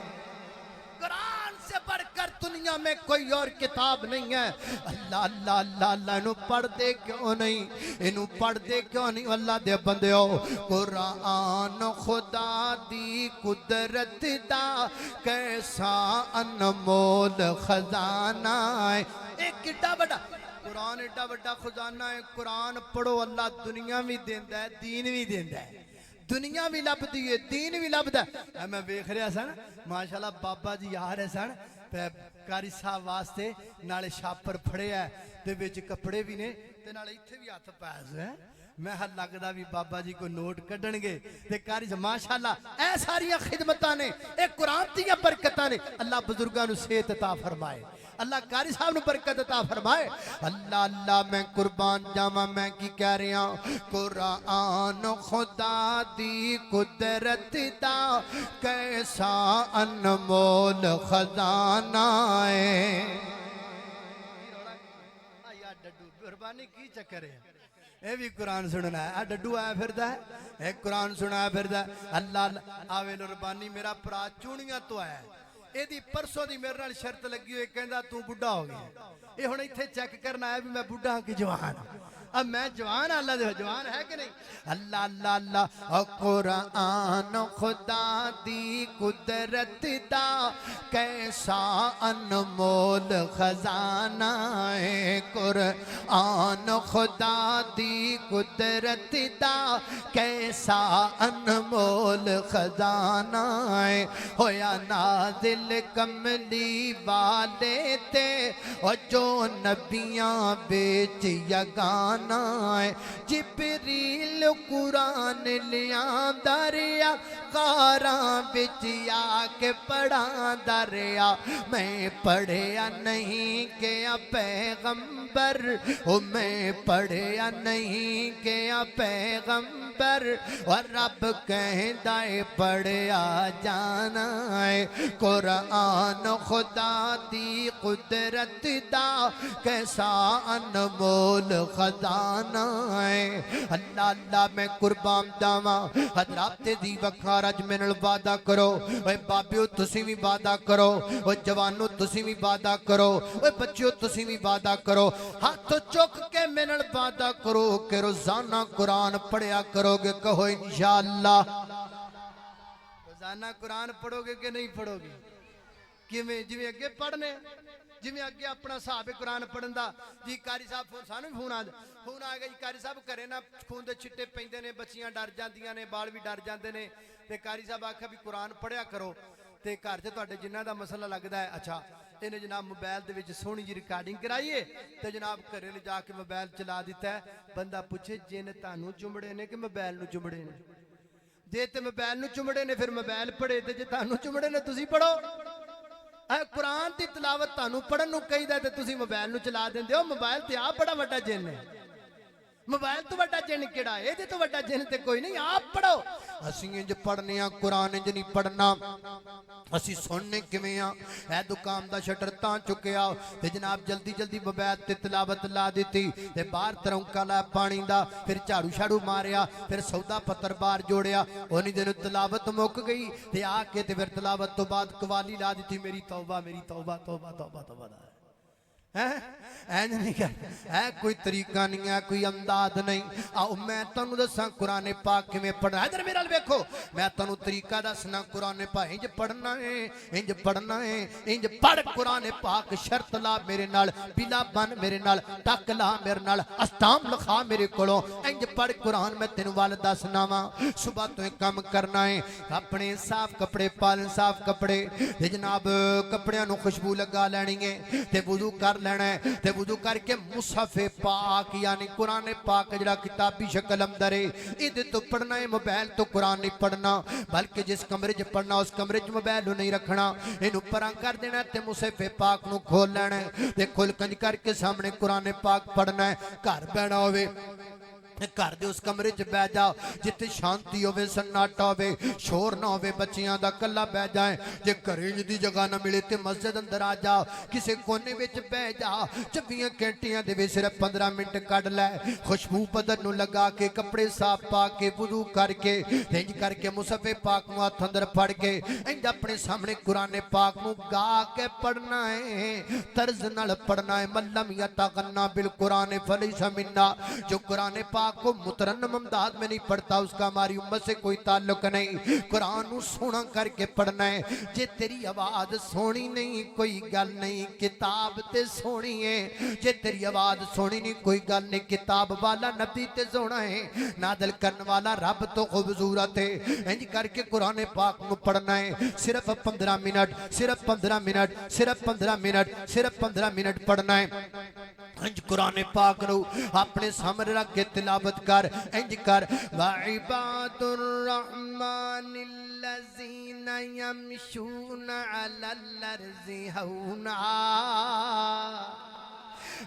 قرآن سے بڑھ کر دنیا میں کوئی اور کتاب نہیں ہے اللہ اللہ اللہ اللہ انہوں پڑھ دے کیوں نہیں انہوں پڑھ دے کیوں نہیں اللہ دے بندے ہو قرآن خدا دی قدرت دا کیسا انمول خزانہ ہے ایک اڈا بڑا قرآن اڈا بڑا خزانہ ہے قرآن پڑھو اللہ دنیا بھی دیندہ ہے دین بھی دیندہ ہے دنیا بھی لب دیئے دین بھی لب ہے میں بیخ رہا سن ماشاءاللہ بابا جی آ رہے سن کاری صاحب واسطے نالے شاپر پھڑے ہے تے بیچ کپڑے بھی نے تے نالے اتھے بھی ہاتھ پیس ہے میں ہر لگدا بھی بابا جی کو نوٹ کڈن گے تے کاری صاحب ماشاءاللہ اے ساریاں خدمتاں نے اے قرآن دیاں برکتاں نے اللہ بزرگاں نو صحت عطا فرمائے اللہ قاری صاحب نو برکت عطا فرمائے اللہ اللہ میں قربان جاواں میں کی کہہ رہا قرآن خدا دی قدرت دا کیسا انمول خزانہ ہے یا ڈڈو قربانی کی چکر ہے اے بھی قرآن سننا ہے ڈڈو آیا پھردا ہے اے قرآن سنا پھردا ہے اللہ آوے ربانی میرا پرا چونیاں تو آیا ہے اے دی پرسوں دی میرے نال شرط لگی ہوئے کہندا تو بڑھا ہو گیا اے ہن ایتھے چیک کرنا ہے بھی میں بڑھا ہوں کہ جوان اب میں جوان اللہ دے جوان ہے کہ نہیں اللہ اللہ اللہ قرآن خدا دی قدرت دا کیسا انمول خزانہ ہے قرآن خدا دی قدرت دا کیسا انمول خزانہ ہے ہویا نازل کملی والے تے اور جو نبیاں بیچ یگان جبریل قرآن لیاں دریا غاراں بچ آ کے پڑھاں دریا میں پڑھیا نہیں کیا پیغمبر میں پڑھیا نہیں کیا پیغمبر اور رب کہندا ہے پڑھیا جانا ہے قرآن خدا دی قدرت دا کیسا انمول خزانہ ہے اللہ اللہ میں قربان جاواں حضرات دی وقارج میں نل وعدہ کرو اے بابیو تسی بھی وعدہ کرو اے جوانو تسی بھی وعدہ کرو اے بچیو تسی بھی وعدہ کرو ہاتھ چک کے میں نل وعدہ کرو کہ روزانہ قرآن پڑھیا کرو گے کہو انشاءاللہ روزانہ قرآن پڑھو گے کہ نہیں پڑھو گے کیویں جویں اگے پڑھنے جویں اگے اپنا صاحب قرآن پڑھن دا جی قاری صاحب سانو فون آ گیا جی قاری صاحب کرے نا خون دے چھٹے پیندے نے بچیاں ڈر جاندیاں نے بال بھی ڈر جاندے نے تے قاری صاحب آکھیا بھی قرآن پڑھیا کرو تے گھر تے تواڈے جنہاں دا مسئلہ لگدا ہے اچھا انہیں جناب موبائل دے وچ سونی جی ریکارڈنگ کرائیے تے جناب گھرے لے جا کے موبائل چلا دیتا ہے بندہ پوچھے جن تانوں چمڑے نے کہ موبائل نو چمڑے نے جے تے موبائل نو چمڑے نے پھر موبائل پڑھے تے جے تانوں چمڑے نے تسی پڑھو اے قرآن دی تلاوت تانوں پڑھن نوں کہیدا تے تسی موبائل نوں چلا دیندے ہو موبائل تے آپ بڑا وڈا جن ہے موبائل تو وڈا جن کیڑا ہے تے تو وڈا جن تے کوئی نہیں آپ پڑھو اسی انج پڑھنے ہاں قرآن انج نہیں پڑھنا اسی سننے کیویں ہاں اے دکان دا شٹر تاں چکیا تے جناب جلدی جلدی موبائل تے تلاوت لا دتی تے باہر ترونکا لا پانی دا پھر جھاڑو شاڑو ماریا پھر سودا پتر باہر جوڑیا اونی دن تلاوت مک گئی تے آ کے تے پھر تلاوت تو بعد قوالی لا دتی میری توبہ توبہ توبہ توبہ نہیں کر اے کوئی طریقہ نہیں ہے کوئی انداز نہیں آؤ میں تانوں دساں قرآن پاک کیویں پڑھنا ادھر میرے نال ویکھو میں تانوں طریقہ دسنا قرآن پاک انج پڑھنا ہے انج پڑھ قرآن پاک شرط لا میرے نال بلا بن میرے نال ٹک لا میرے نال استام لکھا میرے کولوں انج پڑھ قرآن میں تینوں وال دسنا وا صبح تو ایک کام کرنا ہے اپنے صاف کپڑے پالن صاف کپڑے جناب کپڑیاں نوں خوشبو لگا لینی ہے تے وضو کر لینا ہے تے وضو کر کے مصحف پاک یعنی قرآن پاک جڑا کتابی شکل اندر ہے ادھے تو پڑھنا ہے موبائل تو قرآن نہیں پڑھنا بلکہ جس کمرے چ پڑھنا اس کمرے چ موبائل نہیں رکھنا اینو پراں کر دینا تے مصحف پاک نو کھول لینا ہے تے کھول کنج کر کے سامنے قرآن پاک پڑھنا ہے گھر بیٹھا ہوئے گھر دے اس کمرے چ بیٹھ جاؤ جتے شانتی ہوے سناٹا ہوے شور نہ ہوے بچیاں دا کلا بیٹھ جائیں جے گھر دی جگہ نہ ملے تے مسجد اندر آ جاؤ کسے کونے وچ بیٹھ جاؤ 24 گھنٹیاں دے وچ صرف 15 منٹ کڈ لے خوشبو بدن نو لگا کے کپڑے صاف پا کے وضو کر کے انج کر کے مصحف پاک نو ہاتھ اندر پھڑ کے انج اپنے سامنے قرآن پاک نو گا کے پڑھنا ہے طرز نال پڑھنا ہے ملم یتغنا بالقرآن فلیس منا جو قرآن پاک کو مترنم امداد میں نہیں پڑھتا اس کا ہماری امت سے کوئی تعلق نہیں قرآن سونا کر کے پڑھنا ہے جے تیری آواز سونی نہیں کوئی گل نہیں کتاب تے سونی ہے جے تیری آواز سونی نہیں کوئی گل نہیں کتاب والا نبی تے سونا ہے نادل کرن والا رب تو خوبصورت ہے انج کر کے قرآن پاک کو پڑھنا ہے صرف 15 منٹ صرف 15 منٹ صرف 15 منٹ صرف 15 منٹ پڑھنا ہے انج قرآن پاک رو اپنے سامنے رکھ کے تلاوت کر انج کر وَعِبَادُ الرَّحْمَنِ الَّذِينَ يَمْشُونَ عَلَى الْأَرْضِ هَوْنًا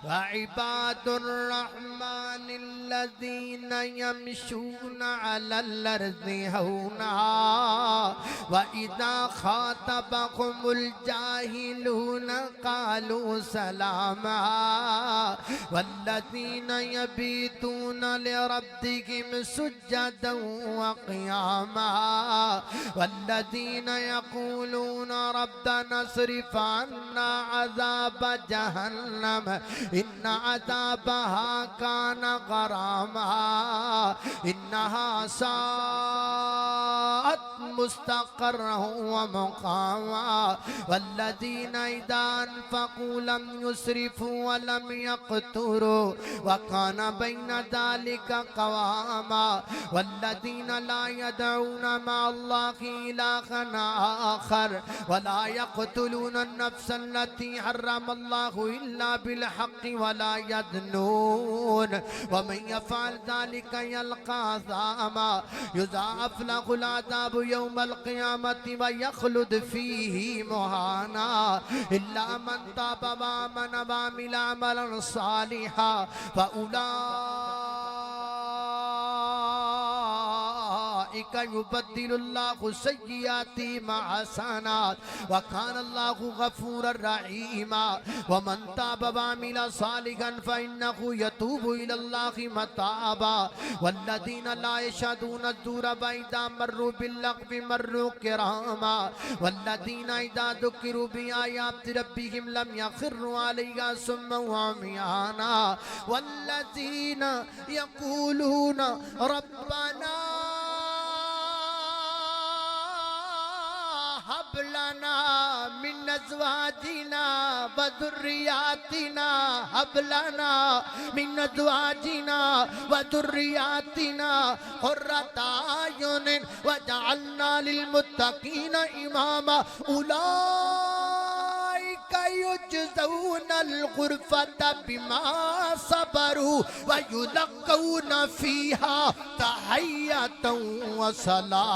وعباد الرحمن الذين يمشون على الأرض هونا وإذا خاطبهم الجاهلون قالوا سلاما والذين يبيتون لربهم سجدا وقياما والذين يقولون ربنا اصرف عنا عذاب جهنم إن عذابها كان غراما إنها ساءت مستقرا ومقاما والذين إذا أنفقوا لم يسرفوا ولم يقتروا وكان بين ذلك قواما والذين لا يدعون مع الله إلها آخر ولا يقتلون النفس التي حرم الله إلا بالحق ولا يذنون ومن يفعل ذلك يلقى أثاما يضاعف له العذاب يوم القيامة ويخلد فيه مهانا إلا من تاب وآمن وعمل عملا صالحا فأولئك يبدل الله سيئاتهم حسنات وكان الله غفورا رحيما ومن تاب وعمل صالحا فإنه يتوب إلى الله متابا والذين لا يشهدون الزور وإذا مروا باللغو مروا كراما والذين إذا ذكروا بآيات ربهم لم يخروا عليها صما وعميانا والذين يقولون ربنا هب لنا من أزواجنا وذرياتنا هب لنا من أزواجنا وذرياتنا قرة أعين وجعلنا للمتقين إماما أولئك يجزون الغرفة بما صبروا ويلقون فيها تحية وسلاما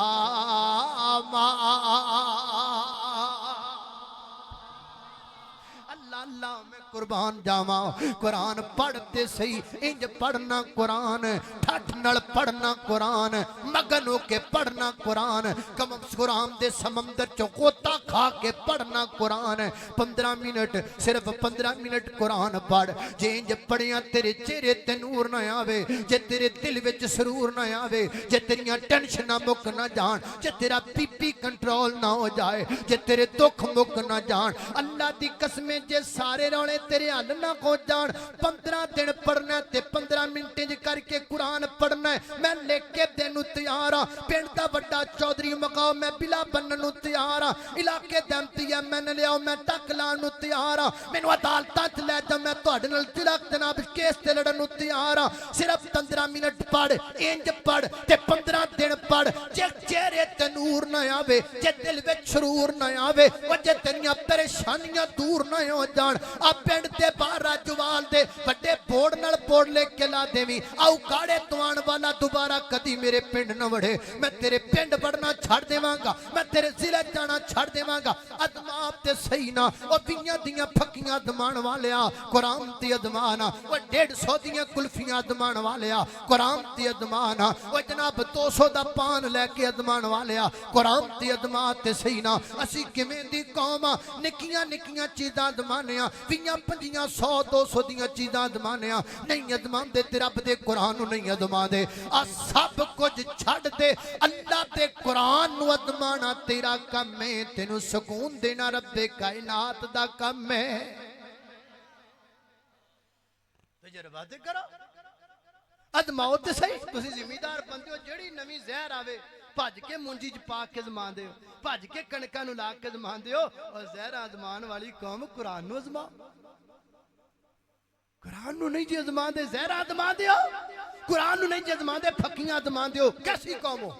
اللہ اللہ میں قربان جاواں قرآن پڑھتے صحیح انج پڑھنا قرآن ٹھٹ نل پڑھنا قرآن مگن ہو کے پڑھنا قرآن کم قرآن دے سمندر چو غوطہ کھا کے پڑھنا قرآن 15 منٹ صرف 15 منٹ قرآن پڑھ جے انج پڑھیاں تیرے چہرے تے نور نہ آوے جے تیرے دل وچ سرور نہ آوے جے تیریاں ٹینشناں مک نہ جان جے تیرا پی پی کنٹرول نہ ہو جائے جے تیرے دکھ مک نہ جان اللہ دی قسمیں جے سارے رولے تیرے حل نہ ہو جان 15 دن پڑھنا تے 15 منٹیں کر کے قرآن پڑھنا ہے میں لے کے دینو تیارا پینڈ دا بڑا چودری مقام میں بلا بننو تیارا علاقے دمتی ہے میں نے لیاؤ میں ٹک لانو تیارا مینو عدالتاں لے جا میں تہاڈے نال تلک جناب کیس تے لڑنو تیارا صرف 15 منٹ پڑھ انج پڑھ تے 15 دن پڑھ جے چہرے تے نور نہ آوے جے دل وچ سرور نہ آوے او جے تیریاں پریشانیاں دور نہ ہو جان آ پنڈ تے باہر جوال دے بڑے بورڈ نال بورڈ لے کے لا دیویں آؤ گاڑے توان والا دوبارہ کدی میرے پنڈ نہ وڑے میں تیرے پنڈ بڑھنا چھڑ دیواں گا میں تیرے ضلع جانا چھڑ دیواں گا ادماب تے صحیح نہ او دیاں دیاں پھکیاں دمان والیا قرآن تے ادمانا او 150 دیاں کلفیاں دمان والیا قرآن تے ادمانا او جناب 200 دا پان لے کے ادمان والیا قرآن تے ادمان تے صحیح نہ اسی کمیں دی قوم نکیاں نکیاں چیزاں دمانیاں 20 100 200 دیاں چیزاں دمانیاں نہیں ادمان دے تے رب دے قرآن نو نہیں ادمان دے آ سب کچھ چھڑ دے اللہ دے قرآن نو ادمانا تیرا کم ہے تینو سکون دینا رب کائنات دا کم ہے تجربہ تے کرو ادماؤ تے صحیح تسی زمیندار بندے ہو جڑی نویں زہر آوے بھج کے مونجی چ پا کے زمان دے ہو بھج کے کنکاں نو لا کے زمان دے ہو اور زہر ازمان والی قوم قرآن نو ازما قرآن نو نہیں جی ازمان دے زہر ازمان دے ہو قرآن نو نہیں جی ازمان دے پھکیاں ازمان دے ہو کیسی قوم ہو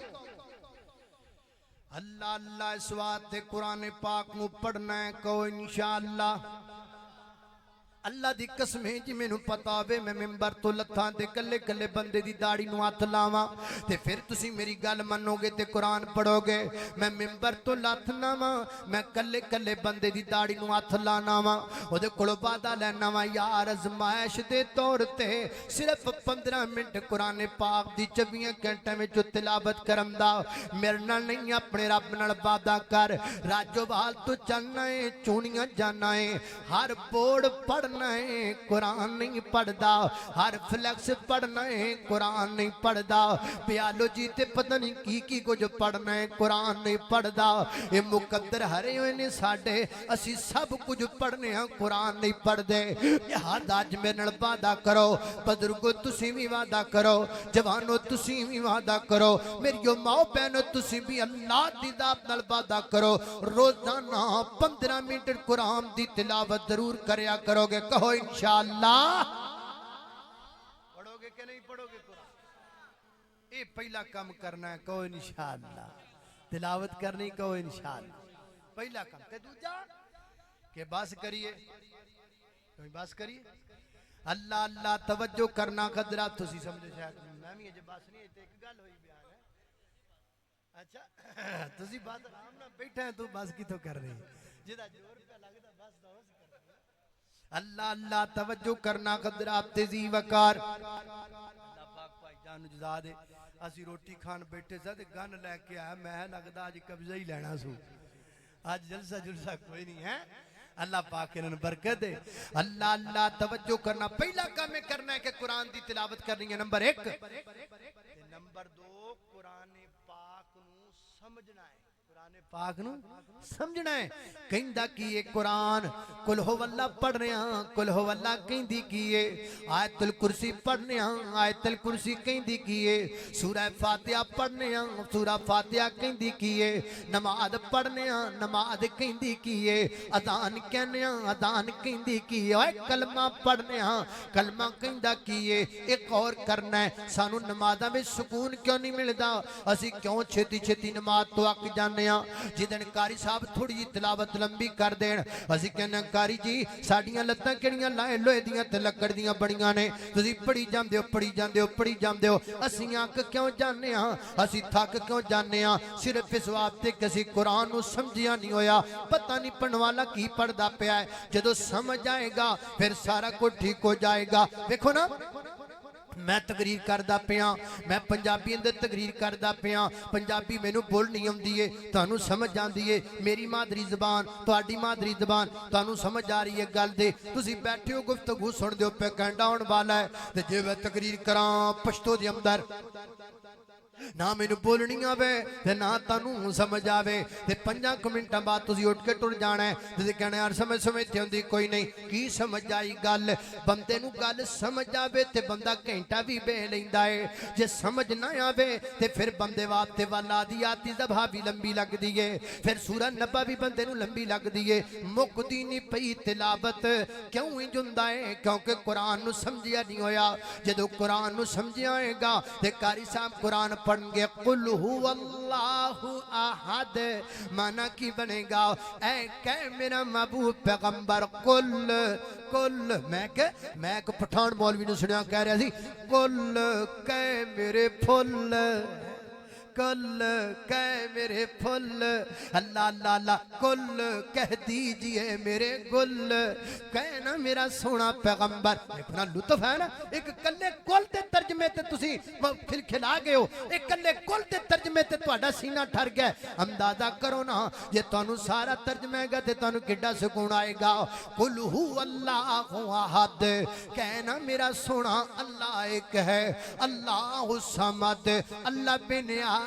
اللہ اللہ اس واسطے قرآن پاک نو پڑھنا ہے کہو انشاءاللہ اللہ دی قسمیں جی میں نو پتا ہوئے میں ممبر تو لتھاں تے کلے کلے بندے دی داڑی نو ہاتھ لاواں تے پھر تسی میری گل منو گے تے قرآن پڑھو گے میں ممبر تو لتھنا واں میں کلے کلے بندے دی داڑی نو ہاتھ لانا واں او دے کولوں وعدہ لینا واں یار ازمائش دے طور تے صرف 15 منٹ قرآن پاک دی 24 گھنٹے وچ تلاوت کرم دا میرے نال نہیں اپنے رب نال وعدہ کر راجو بال تو چلنا ہے چونیاں جانا ہے ہر بورڈ پڑھ قرآن نہیں پڑھدا ہر فلیکس پڑھنا ہے قرآن نہیں پڑھدا بیالوجی تے پتہ نہیں کی کچھ پڑھنا ہے قرآن نہیں پڑھدا یہ مقدر ہرے ہوئے نے ساڑھے اسی سب کچھ پڑھنے ہیں قرآن نہیں پڑھ دے یہاں آج میرے نال وعدہ کرو بزرگو تسی بھی وعدہ کرو جوانو تسی بھی وعدہ کرو میری ماں بہنو تسی بھی اللہ دی ذات نال وعدہ کرو روزانہ 15 منٹ قرآن دی تلاوت ضرور کریا کرو گے کہو انشاءاللہ پڑھو گے کہ نہیں پڑھو گے قرآن یہ پہلا کام کرنا ہے کہو انشاءاللہ تلاوت کرنی کہو انشاءاللہ پہلا کام تے دوجا کہ بس کریے کوئی بس کریے اللہ اللہ توجہ کرنا قدرات تسی سمجھو شاید میں بھی یہ بس نہیں ہے ایک گل ہوئی بیان ہے اچھا تسی بات آرام نہ بیٹھا ہے تو بس کی تو کر رہی جدا جور پہ لگتا بس تو اللہ اللہ توجہ کرنا قدرات تیزی وقار اللہ پاک پائی جان جزا دے اسی روٹی کھان بیٹھے سا دے گن لے کے آیا میں لگتا آج قبضہ ہی لینا سو آج جلسہ کوئی نہیں ہے اللہ پاک انہوں برکت دے اللہ اللہ توجہ کرنا پہلا کام کرنا ہے کہ قرآن دی تلاوت کرنی ہے نمبر 1 نمبر 2 قرآن پاک نو سمجھنا ہے قرآن پاک نو سمجھنا ہے کہندہ کیے قرآن کل ہو اللہ پڑھ رہے ہیں کل ہو اللہ کہندی کیے آیت الکرسی پڑھ رہے ہیں آیت الکرسی کہندی کیے سورہ فاتحہ پڑھ رہے ہیں سورہ فاتحہ کہندی کیے نماز پڑھ رہے ہیں نماز کہندی کیے اذان کہنے ہیں اذان کہندی کیے کلمہ پڑھ رہے ہیں کلمہ کہندہ کیے ایک اور کرنا ہے سانو نمازہ میں سکون کیوں نہیں ملتا اسی کیوں چھتی چھتی نماز تو آکھ جانے ہیں ہاں جدن قاری صاحب تھوڑی جی تلاوت لمبی کر دین اسی کہنا قاری جی ساڈیاں لتاں کیڑیاں لائے لوہے دیاں تے لکڑ دیاں بڑیاں نے تسی پڑھی جاندے ہو پڑھی جاندے ہو پڑھی جاندے ہو اسی آنکھ کیوں جانے ہاں اسی تھک کیوں جانے ہاں صرف اس واسطے کہ اسی قرآن نو سمجھیا نہیں ہویا پتہ نہیں پڑھن والا کی پڑھدا پیا ہے جدو سمجھ آئے گا پھر سارا کچھ ٹھیک ہو جائے گا دیکھو نا میں تقریر کردہ پیاں میں پنجابی اندر تقریر کردہ پیاں پنجابی میں نو بول نہیں ہم دیئے تانو سمجھ جان دیئے میری مادری زبان تواڈی مادری زبان تانو سمجھ آ رہی ہے گل دے تسی بیٹھے ہو گفتگو سن دیو پہ گھنٹا ہونے والا ہے تے جے میں تقریر کران پشتو دی اندر نہ میں نو بولنی آوے تے نہ تانو سمجھ آوے تے 5 منٹاں بعد تسی اٹھ کے ٹر جانا ہے تے کہنا یار سمجھ ہوندی کوئی نہیں کی سمجھ آئی گل بندے نو گل سمجھ آوے تے بندہ گھنٹا بھی بے لیندا ہے جے سمجھ نہ آوے تے پھر بندے واسطے ولادیاتی ذبح بھی لمبی لگ دی ہے پھر سورہ نبا بھی بندے نو لمبی لگ دی ہے مکدی نہیں پئی تلاوت کیوں انج ہوندا ہے کیونکہ قرآن نو سمجھیا نہیں ہویا جدو قرآن نو سمجھ آئے گا تے قاری صاحب قرآن پڑھن گے قل هو اللہ احد مانا کی بنے گا اے کہ میرا محبوب پیغمبر قل میں ایک پٹھان مولوی نے سنیا کہہ رہا سی قل کہ میرے پھل کل کہ میرے پھل اللہ اللہ اللہ کل کہہ دیجئے میرے گل کہنا میرا سونا پیغمبر اتنا لطف ہے نا ایک کلے کل تے ترجمے تے تسی کھلا گئے ہو ایک کلے کل تے ترجمے تے تواڈا سینہ ٹھر گیا اندازہ کرو نا یہ تانوں سارا ترجمے گا تے تانوں کڈا سکون آئے گا قل هو اللہ احد کہنا میرا سونا اللہ ایک ہے اللہ الصمد اللہ بنیاد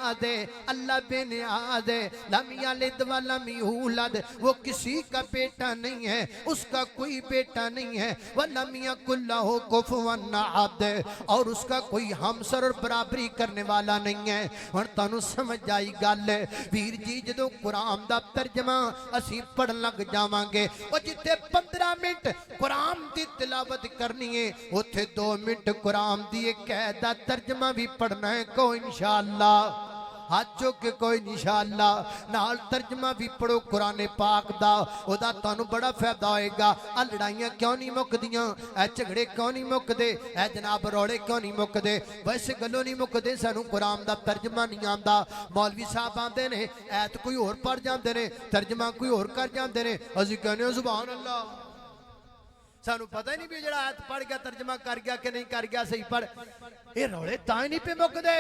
اللہ بے نیاز ہے لم یلد ولم یولد وہ کسی کا بیٹا نہیں ہے اس کا کوئی بیٹا نہیں ہے ولم یکن لہ کفوا احد اور اس کا کوئی ہمسر اور برابری کرنے والا نہیں ہے اور تانوں سمجھ آئی گل ویر جی جدوں قرآن دا ترجمہ اسی پڑھ لگ جاواں گے او جتے 15 منٹ قرآن دی تلاوت کرنی ہے اوتھے 2 منٹ قرآن دی ایک قاعدہ ترجمہ بھی پڑھنا ہے کو انشاءاللہ ہاتھوں کے کوئی انشاءاللہ نال ترجمہ بھی پڑھو قرآن پاک دا او دا تانوں بڑا فائدہ ہوئے گا لڑائیاں کیوں نہیں مک دیاں جھگڑے کیوں نہیں مک دے جناب روڑے کیوں نہیں مک دے ویسے گلوں نہیں مک دے سانوں قرآن دا ترجمہ نہیں آندا مولوی صاحب آندے نے ایت کوئی اور پڑھ جاندے نے ترجمہ کوئی اور کر جاندے نے اسی کہنے ہو سبحان اللہ سانو پتہ ہی نہیں بھی جڑا آیت پڑھ گیا ترجمہ کر گیا کہ نہیں کر گیا صحیح پڑھ اے روڑے تائیں نہیں پہ مک دے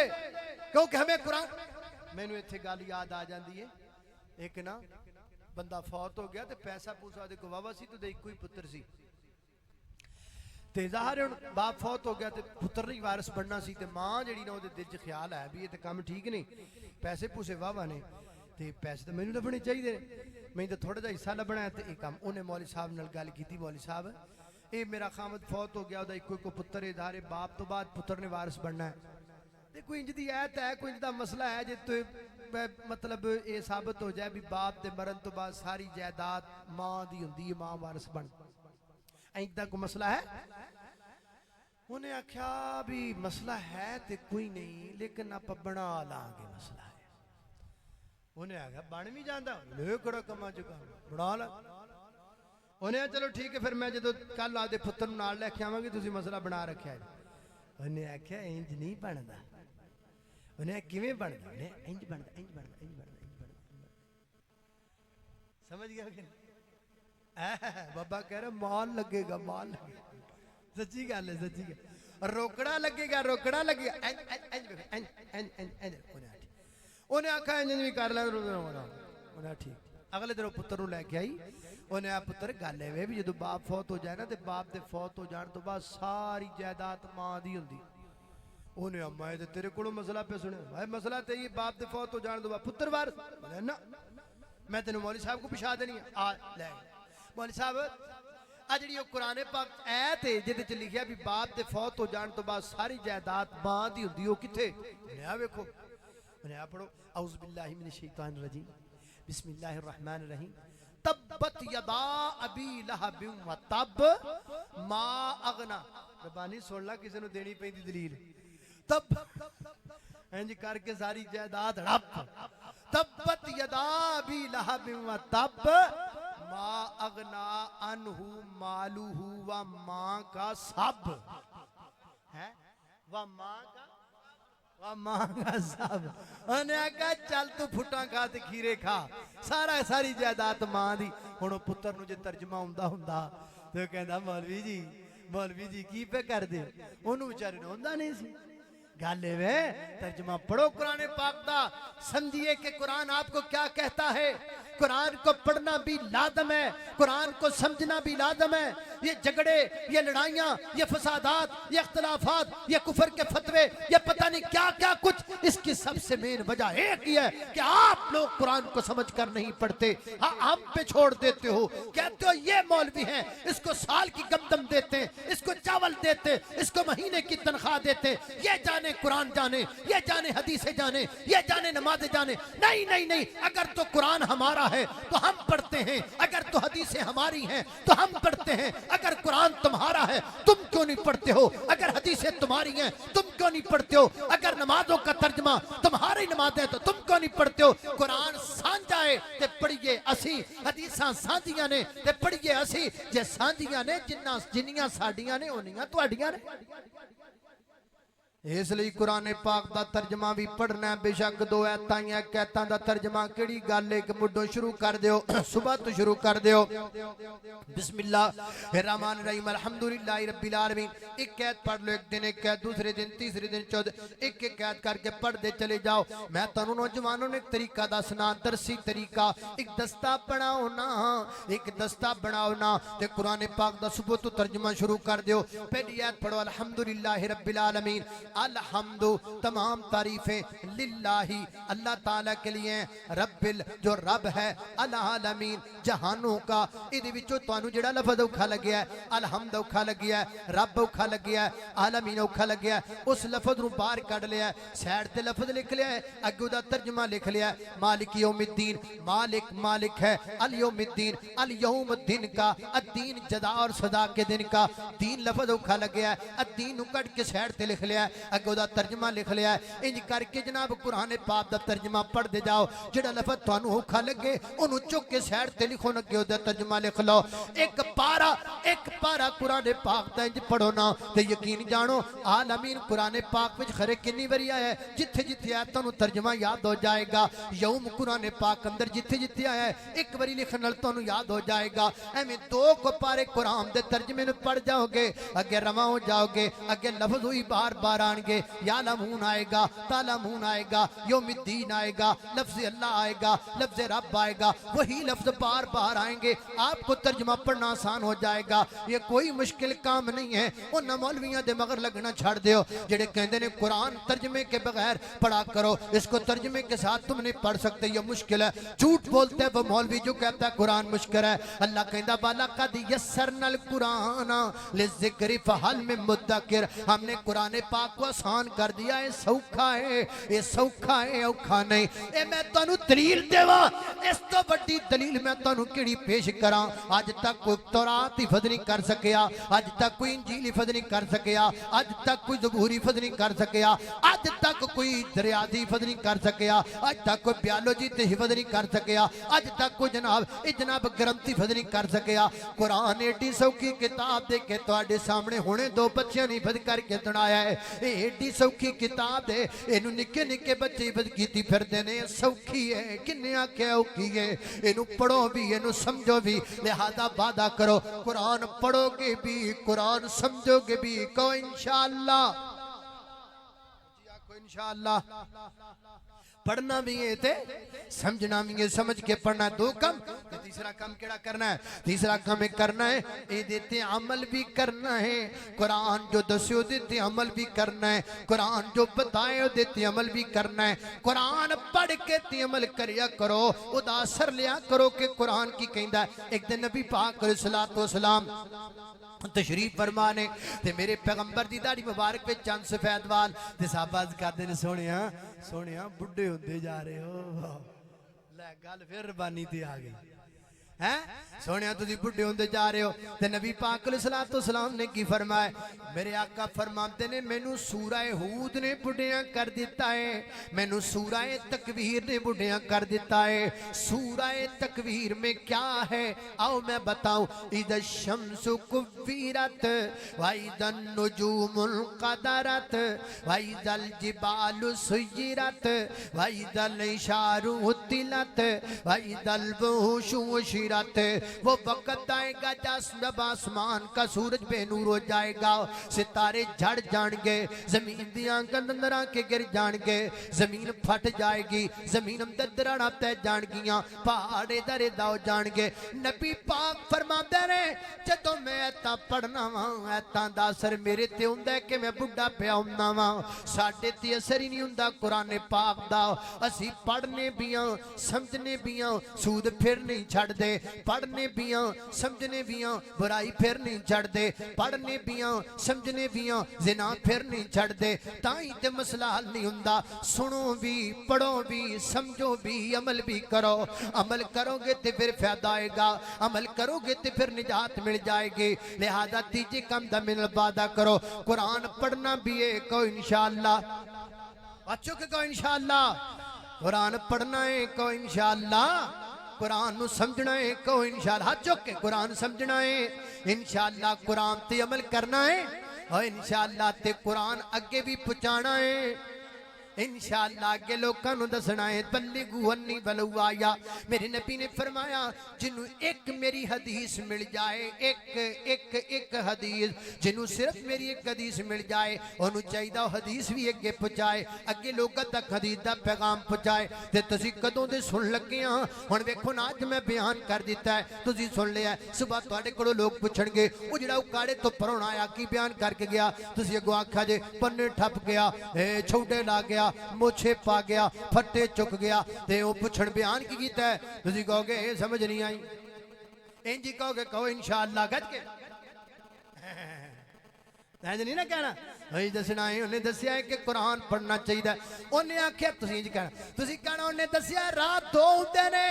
کیونکہ ہمیں قرآن میں نے اتھے گال یاد آ جاندی ہے ایک نا بندہ فوت ہو گیا تے پیسہ پوسا دے کو واوا سی تو دے کوئی پتر سی تے ظاہر ہے باپ فوت ہو گیا تے پتر نہیں وارث بننا سی تے ماں جڑی نا دے دل خیال ہے بھی یہ تے کام ٹھیک نہیں پیسے پوسے واوا نے تے پیسے تے مینوں لبنے چاہیے میں تے تھوڑا جا حصہ لبنا ہے تے یہ کام انہیں مولوی صاحب نال گل کیتی مولوی صاحب اے میرا خامد فوت ہو گیا دا کوئی پتر ہے ادھارے باپ تو بعد پتر نے وارث بننا ہے کوئی انج دی آیت ہے کوئی انج دا مسئلہ ہے جے مطلب یہ ثابت ہو جائے بھی باپ دے مرن تو بعد ساری جائیداد ماں دی ہوندی ہے ماں وارث بن اینج دا کوئی مسئلہ ہے انہیں آکھیا بھی مسئلہ ہے تے کوئی نہیں لیکن آپ بنا لاں گے مسئلہ ہے انہیں آکھیا بن بھی جاندا لے کڑا کما چکا بنا لا انہیں چلو ٹھیک ہے پھر میں جدو کل آدھے پتر نال لے کے آواں گی تسی مسئلہ بنا رکھیا ہے انہیں آکھیا انج نہیں بندا انہیں کیویں بندا انہیں انج بندا سمجھ گیا کہ بابا کہہ رہا مال لگے گا مال لگے گا سچی گل ہے سچی گل روکڑا لگے گا انہیں آکھا انج نہیں کر لیں انہیں ٹھیک اگلے دن پتر نوں لے کے آئی انہیں آ پتر گل ہے بھی جدو باپ فوت ہو جائے نا تے باپ دے فوت ہو جان تو بعد ساری جائیداد ماں دی ہوندی انہیں اما ہے تیرے کولوں مسئلہ پہ سنے بھائی مسئلہ تے یہ باپ دے فوت ہو جان تو بعد پتر وارث نا میں تینوں مولوی صاحب کو پچھا دینی ہے آ لے مولوی صاحب آ جڑی قرآن پاک ایت ہے جدے چ لکھیا بھی باپ دے فوت ہو جان تو بعد ساری جائیداد ماں دی ہوندی او کتھے انہیں آ ویکھو انہیں آ پڑھو اعوذ باللہ من الشیطان الرجیم بسم اللہ الرحمن الرحیم تبت یدا ابی لہب و تب ما اغنا ربانی سن لا کسی نو دینی پیندی دلیل تب انج کر کے ساری جائیداد ہڑپ تبت یدا ابی لہب و تب ما اغنا عنہ مالہ و ماں کا سب ہے و ماں کا سب انہیں کہا چل تو پھٹاں کھا تے کھیرے کھا ساری جائیداد ماں دی ہن پتر نو جے ترجمہ ہوندا تو کہندا مولوی جی کی پہ کر دے انہوں بیچارے نوں ہوندا نہیں سی گالے وے ترجمہ پڑھو قرآن پاک دا سمجھیے کہ قرآن آپ کو کیا کہتا ہے قرآن کو پڑھنا بھی لازم ہے قرآن کو سمجھنا بھی لازم ہے یہ جھگڑے یہ لڑائیاں یہ فسادات یہ اختلافات یہ کفر کے فتوے یہ پتہ نہیں کیا کیا کچھ اس کی سب سے مین وجہ ایک ہی ہے کہ آپ لوگ قرآن کو سمجھ کر نہیں پڑھتے ہاں آپ پہ چھوڑ دیتے ہو کہتے ہو یہ مولوی ہیں اس کو سال کی گندم دیتے اس کو چاول دیتے اس کو مہینے کی تنخواہ دیتے یہ جانے قرآن جانے یہ جانے حدیثیں جانے یہ جانے نمازیں جانے نہیں اگر تو قرآن ہمارا ہے تو ہم پڑھتے ہیں اگر تو حدیثیں ہماری ہیں تو ہم پڑھتے ہیں اگر قرآن تمہارا ہے تم کیوں نہیں پڑھتے ہو اگر حدیثیں تمہاری ہیں تم کیوں نہیں پڑھتے ہو اگر نمازوں کا ترجمہ تمہاری نمازیں تو تم کیوں نہیں پڑھتے ہو قرآن سانجا ہے تے پڑھیے اسی حدیثاں سانجیاں نے تے پڑھیے اسی جے سانجیاں نے جنیاں ساڈیاں نے انیاں تواڈیاں نے اس لئی قرآن پاک دا ترجمہ بھی پڑھنا ہے بے شک دو ایتائیں کہتاں دا ترجمہ کیڑی گل ہے کہ مڈوں شروع کر دیو صبح تو شروع کر دیو بسم اللہ الرحمن الرحیم الحمدللہ رب العالمین ایک قید پڑھ لو ایک دن ایک قید دوسرے دن تیسرے دن چودہ ایک قید کر کے پڑھ دے چلے جاؤ میں تانوں نوجوانوں نے ایک طریقہ دسنا درسی طریقہ ایک دستہ بناؤ نا تے قرآن پاک دا صبح تو ترجمہ شروع کر دیو پہلی آیت پڑھو الحمدللہ رب العالمین الحمد تمام تعریفیں للہ اللہ تعالیٰ کے لیے رب جو رب ہے العالمین جہانوں کا ادھے وچوں توانوں جڑا لفظ اوکھا لگیا ہے الحمد اوکھا لگیا ہے رب اوکھا لگیا ہے عالمین اوکھا لگیا ہے اس لفظ نو باہر کڈ لیا ہے سائڈ تے لفظ لکھ لیا ہے اگے دا ترجمہ لکھ لیا ہے مالک یوم الدین مالک ہے الیوم الدین الیوم الدین کا الدین جزا اور سزا کے دن کا دین لفظ اوکھا لگیا ہے الدین نو کڈ کے سائڈ تے لکھ لیا ہے اگو دا ترجمہ لکھ لیا ہے انج کر کے جناب قرآن پاک دا ترجمہ پڑھ دے جاؤ جڑا لفظ تانوں اوکھا لگے انہوں چک کے سائڈ تے لکھو نہ کہ دا ترجمہ لکھ لو ایک پارا قرآن پاک دا انج پڑھو نا تے یقین جانو عالمین قرآن پاک وچ خرے کنی واری آیا ہے جتھے جتھے آیا تانوں ترجمہ یاد ہو جائے گا یوم قرآن پاک اندر جتھے جتھے آیا ہے ایک باری لکھن نال تانوں یاد ہو جائے گا ایویں دو کو پارے قرآن دے ترجمے نوں پڑھ جاؤ گے اگے رواں ہو جاؤ گے اگے لفظ ہوئی بار آن گے یا لمون آئے گا تالمون آئے گا یوم الدین آئے گا لفظ اللہ آئے گا لفظ رب آئے گا وہی لفظ بار آئیں گے آپ کو ترجمہ پڑھنا آسان ہو جائے گا یہ کوئی مشکل کام نہیں ہے انہاں مولویاں دے مگر لگنا چھاڑ دیو جڑے کہندے نے قرآن ترجمے کے بغیر پڑھا کرو اس کو ترجمے کے ساتھ تم نہیں پڑھ سکتے یہ مشکل ہے جھوٹ بولتے ہیں وہ مولوی جو کہتا ہے قرآن مشکل ہے اللہ کہندہ بالا قد یسرنا القرآن للذکر فہل من مدکر ہم نے قرآن پاک کو آسان کر دیا ہے سوکھا ہے یہ سوکھا ہے اوکھا نہیں اے میں تانوں دلیل دیوا اس تو بڑی دلیل میں تانوں کیڑی پیش کراں آج تک کوئی تورات حفظ نہیں کر سکیا آج تک کوئی انجیل حفظ نہیں کر سکیا آج تک کوئی زبور حفظ نہیں کر سکیا آج تک کوئی ریاضی حفظ نہیں کر سکیا آج تک کوئی بیالوجی تے حفظ نہیں کر سکیا آج تک کوئی جناب گرامر حفظ نہیں کر سکیا قرآن ایڈی سوکھی کتاب دے کے تواڈے سامنے ہونے دو بچیاں نہیں حفظ کر کے سنایا ہے ایڈی سوکھی کتاب ہے اینو نکے نکے بچے حفظ کیتی پھردے نے سوکھی ہے کنے آکھیا اوکھی ہے اینو پڑھو بھی اینو سمجھو بھی لہذا وعدہ کرو قرآن پڑھو گے بھی قرآن سمجھو گے بھی کہو انشاءاللہ انشاءاللہ پڑھنا بھی ہے تے سمجھنا بھی ہے سمجھ کے پڑھنا دو کم تیسرا کام کیڑا کرنا ہے تیسرا کام کرنا ہے اے دیتے عمل بھی کرنا ہے قرآن جو دسیو دیتے عمل بھی کرنا ہے قرآن جو بتائے دیتے عمل بھی کرنا ہے قرآن پڑھ کے تے عمل کریا کرو ادا اثر لیا کرو کہ قرآن کی کہندہ ہے ایک دن نبی پاک علیہ السلام تشریف فرمانے تے میرے پیغمبر دی داڑھی مبارک پہ چند سفید وال تے صحابہ کہتے ہیں سونیا بڈھے ہوندے جا رہے ہو لے گل پھر ربانی تے آ گئی ہیں سونے تسی بڑھے ہوندے جا رہے ہو تے نبی پاک علیہ السلام نے کی فرمایا میرے آقا فرماتے نے مینوں سورہ ہود نے بڑھیاں کر دیتا ہے مینوں سورہ تکویر نے بڑھیاں کر دیتا ہے سورہ تکویر میں کیا ہے آؤ میں بتاؤں اذا الشمس کورت واذا النجوم انقدرت واذا الجبال سیرت واذا العشار عطلت واذا الوحوش حشرت وہ وقت آئے گا جب آسمان کا سورج بے نور ہو جائے گا ستارے جھڑ جان گے زمین دیاں گندرہ کے گر جان گے زمین پھٹ جائے گی زمین دردرہ تے جان گیاں پہاڑے درے داؤ جان گے نبی پاک فرما دے رہے جدو میں ایتا پڑھنا وہاں ایتا دا اثر میرے تے ہوندہ ہے کہ میں بڑھا پیا ہوندہ وہاں ساڑھے تے اثر ہی نہیں ہوندہ قرآن پاک دا اسی پڑھنے بیاں سمجھنے بیاں سود پھر نہیں چھڑ دے پڑھنے بیاں سمجھنے بیاں برائی پھر نہیں چھڑ دے پڑھنے بیاں سمجھنے بیاں زنا پھر نہیں چھڑ دے تائیں تے مسئلہ حل نہیں ہوندہ سنو بھی پڑھو بھی سمجھو بھی عمل بھی کرو عمل کرو گے تے پھر فائدہ آئے گا عمل کرو گے تے پھر نجات مل جائے گی لہذا تیجے کم دا من البادہ کرو قرآن پڑھنا بھی ہے کو انشاءاللہ بچوں کے کو انشاءاللہ قرآن پڑھنا ہے کو انشاءاللہ قرآن نو سمجھنا ہے کو انشاءاللہ ہاتھ چوک کے قرآن سمجھنا ہے انشاءاللہ قرآن تے عمل کرنا ہے اور انشاءاللہ تے قرآن اگے بھی پچانا ہے انشاءاللہ آگے لوگاں نو دسنا ہے بلغوا انی ولو آیا میرے نبی نے فرمایا جنہوں ایک میری حدیث مل جائے ایک حدیث جنہوں صرف میری ایک حدیث مل جائے انہوں چاہیدہ حدیث بھی اگے پہنچائے اگے لوگاں تک حدیث دا پیغام پہنچائے تے تسی کدوں دے سن لگے ہاں ہن ویکھو نا آج میں بیان کر دیتا ہے تسی سن لیا ہے صبح تواڈے کولوں لوگ پوچھن گے او جڑا اکاڑے تو پرون آیا کی بیان کر کے گیا تسی اگوں آکھیا جے پنے ٹھپ گیا چھوٹے لا گیا موچھے پا گیا پھٹے چک گیا تے وہ پچھڑ بیان کی کیتا ہے تسی کہو گے یہ سمجھ نہیں آئی انجی کہو گے کہو انشاءاللہ گج کے ایج نہیں نا کہنا وہی دسنا ہے انہیں دسیا ہے کہ قرآن پڑھنا چاہیے انہیں آکھیا تسی انج کہنا انہیں دسیا ہے رات دو ہوندے نے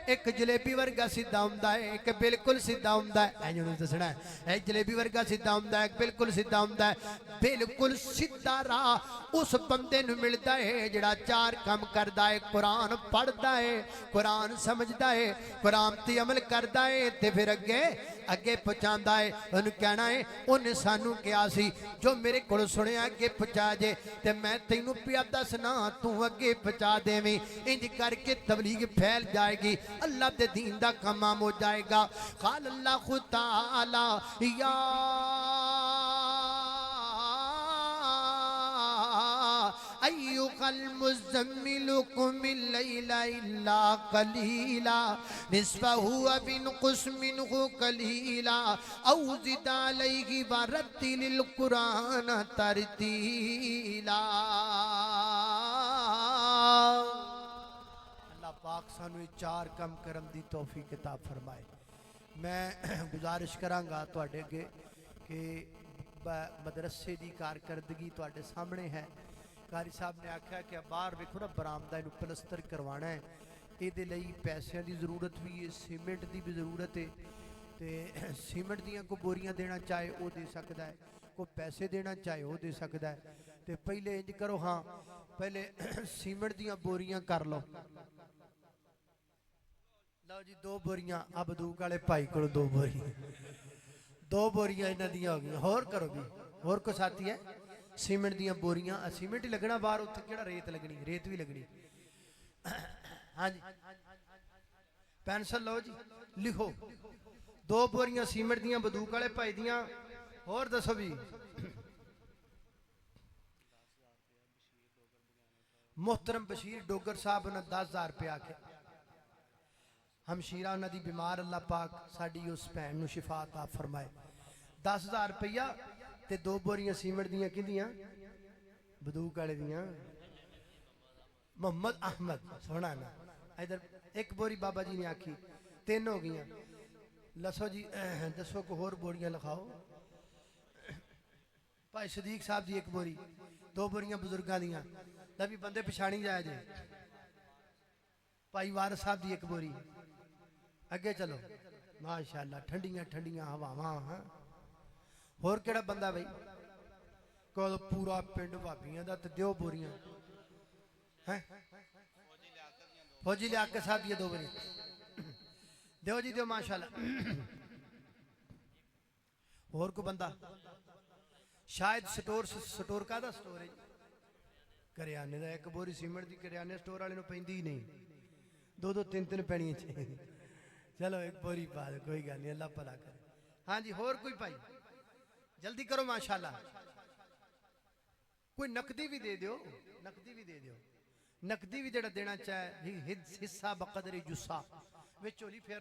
ایک جلیبی ورگا سیدھا ہوندہ ہے ایک بالکل سیدھا ہوندہ ہے ایج انہیں دسنا ہے ایک جلیبی ورگا سیدھا ہوندہ ہے ایک بالکل سیدھا ہوندہ ہے بالکل سیدھا راہ اس بندے نو ملتا ہے جڑا چار کام کردہ ہے قرآن پڑھدا ہے قرآن سمجھدا ہے قرآن تے عمل کردہ ہے تے پھر اگے پہنچاندا ہے انہوں کہنا ہے انہیں سانو کیا سی جو میرے کڑو سنے اگے پہنچا جے تے میں تینوں پیا دسنا تو اگے پہنچا دے میں انج کر کے تبلیغ پھیل جائے گی اللہ دے دین دا کمام ہو جائے گا قال اللہ تعالی یا ایوہ المزمل قم اللیل الا قلیلا نصفہ بنقص منہ قلیلا او زد علیہ ورتل القرآن ترتیلا اللہ پاک سانوی چار کم کرم دی توفیق عطا فرمائے میں گزارش کرانگا تو اڈے گے کہ مدرسے دی کارکردگی تو اڈے سامنے ہے قاری صاحب نے آکھا کہ باہر ویکھو نا برآمدہ انہوں پلستر کروانا ہے یہ دے لئی پیسے دی ضرورت بھی ہے سیمنٹ دی بھی ضرورت ہے تے سیمنٹ دیاں کو بوریاں دینا چاہے وہ دے سکتا ہے کو پیسے دینا چاہے وہ دے سکتا ہے تے پہلے انج کرو ہاں پہلے سیمنٹ دیاں بوریاں کر لو لو جی دو بوریاں عبدوک والے بھائی کو دو بوریاں انہاں دیاں ہو گئی اور کرو بھی اور کو ساتھی ہے سیمنٹ دیاں بوریاں سیمنٹ ہی لگنا باہر اتھے کیڑا ریت لگنی ریت بھی لگنی ہاں جی پینسل لو جی لکھو دو بوریاں سیمنٹ دیاں بدوک والے بھائی دیاں اور دسو بھی محترم بشیر ڈوگر صاحب نے 10,000 روپے آکے ہمشیرہ انہاں دی بیمار اللہ پاک ساڑی اس پہن نو شفا عطا فرمائے 10,000 روپیہ تے دو بوریاں سیمنٹ دیاں کی دیاں بدوک والے دیاں محمد احمد سونا نا ادھر ایک بوری بابا جی نے آکھی 3 ہو گیاں لسو جی دسو کو اور بوریاں لکھاؤ بھائی صدیق صاحب دی ایک بوری 2 بوریاں بزرگاں دیاں نبی بندے پچھانی جائے جائے بھائی وارث صاحب دی ایک بوری اگے چلو ماشاءاللہ ٹھنڈیاں ٹھنڈیاں ہواواں ہاں ہور کیڑا بندہ بھئی کول پورا پنڈ بھابیاں دا تے دیو بوریاں ہیں فوجی لیا کے ساتھ یہ دو بری دیو جی دیو ماشاءاللہ اور کو بندہ شاید سٹور کا دا سٹور ہے کریانے دا ایک بوری سیمنٹ دی کریانے سٹور والے نو پیندی ہی نہیں دو دو تین تین پینی چاہیے چلو ایک بوری بات کوئی گل نہیں اللہ بھلا کرے ہاں جی اور کوئی پائی جلدی کرو ماشاءاللہ کوئی نقدی بھی دے دیو نقدی بھی دے دیو نقدی بھی جڑا دینا چاہے حصہ بقدر جسہ وچ چولی پھر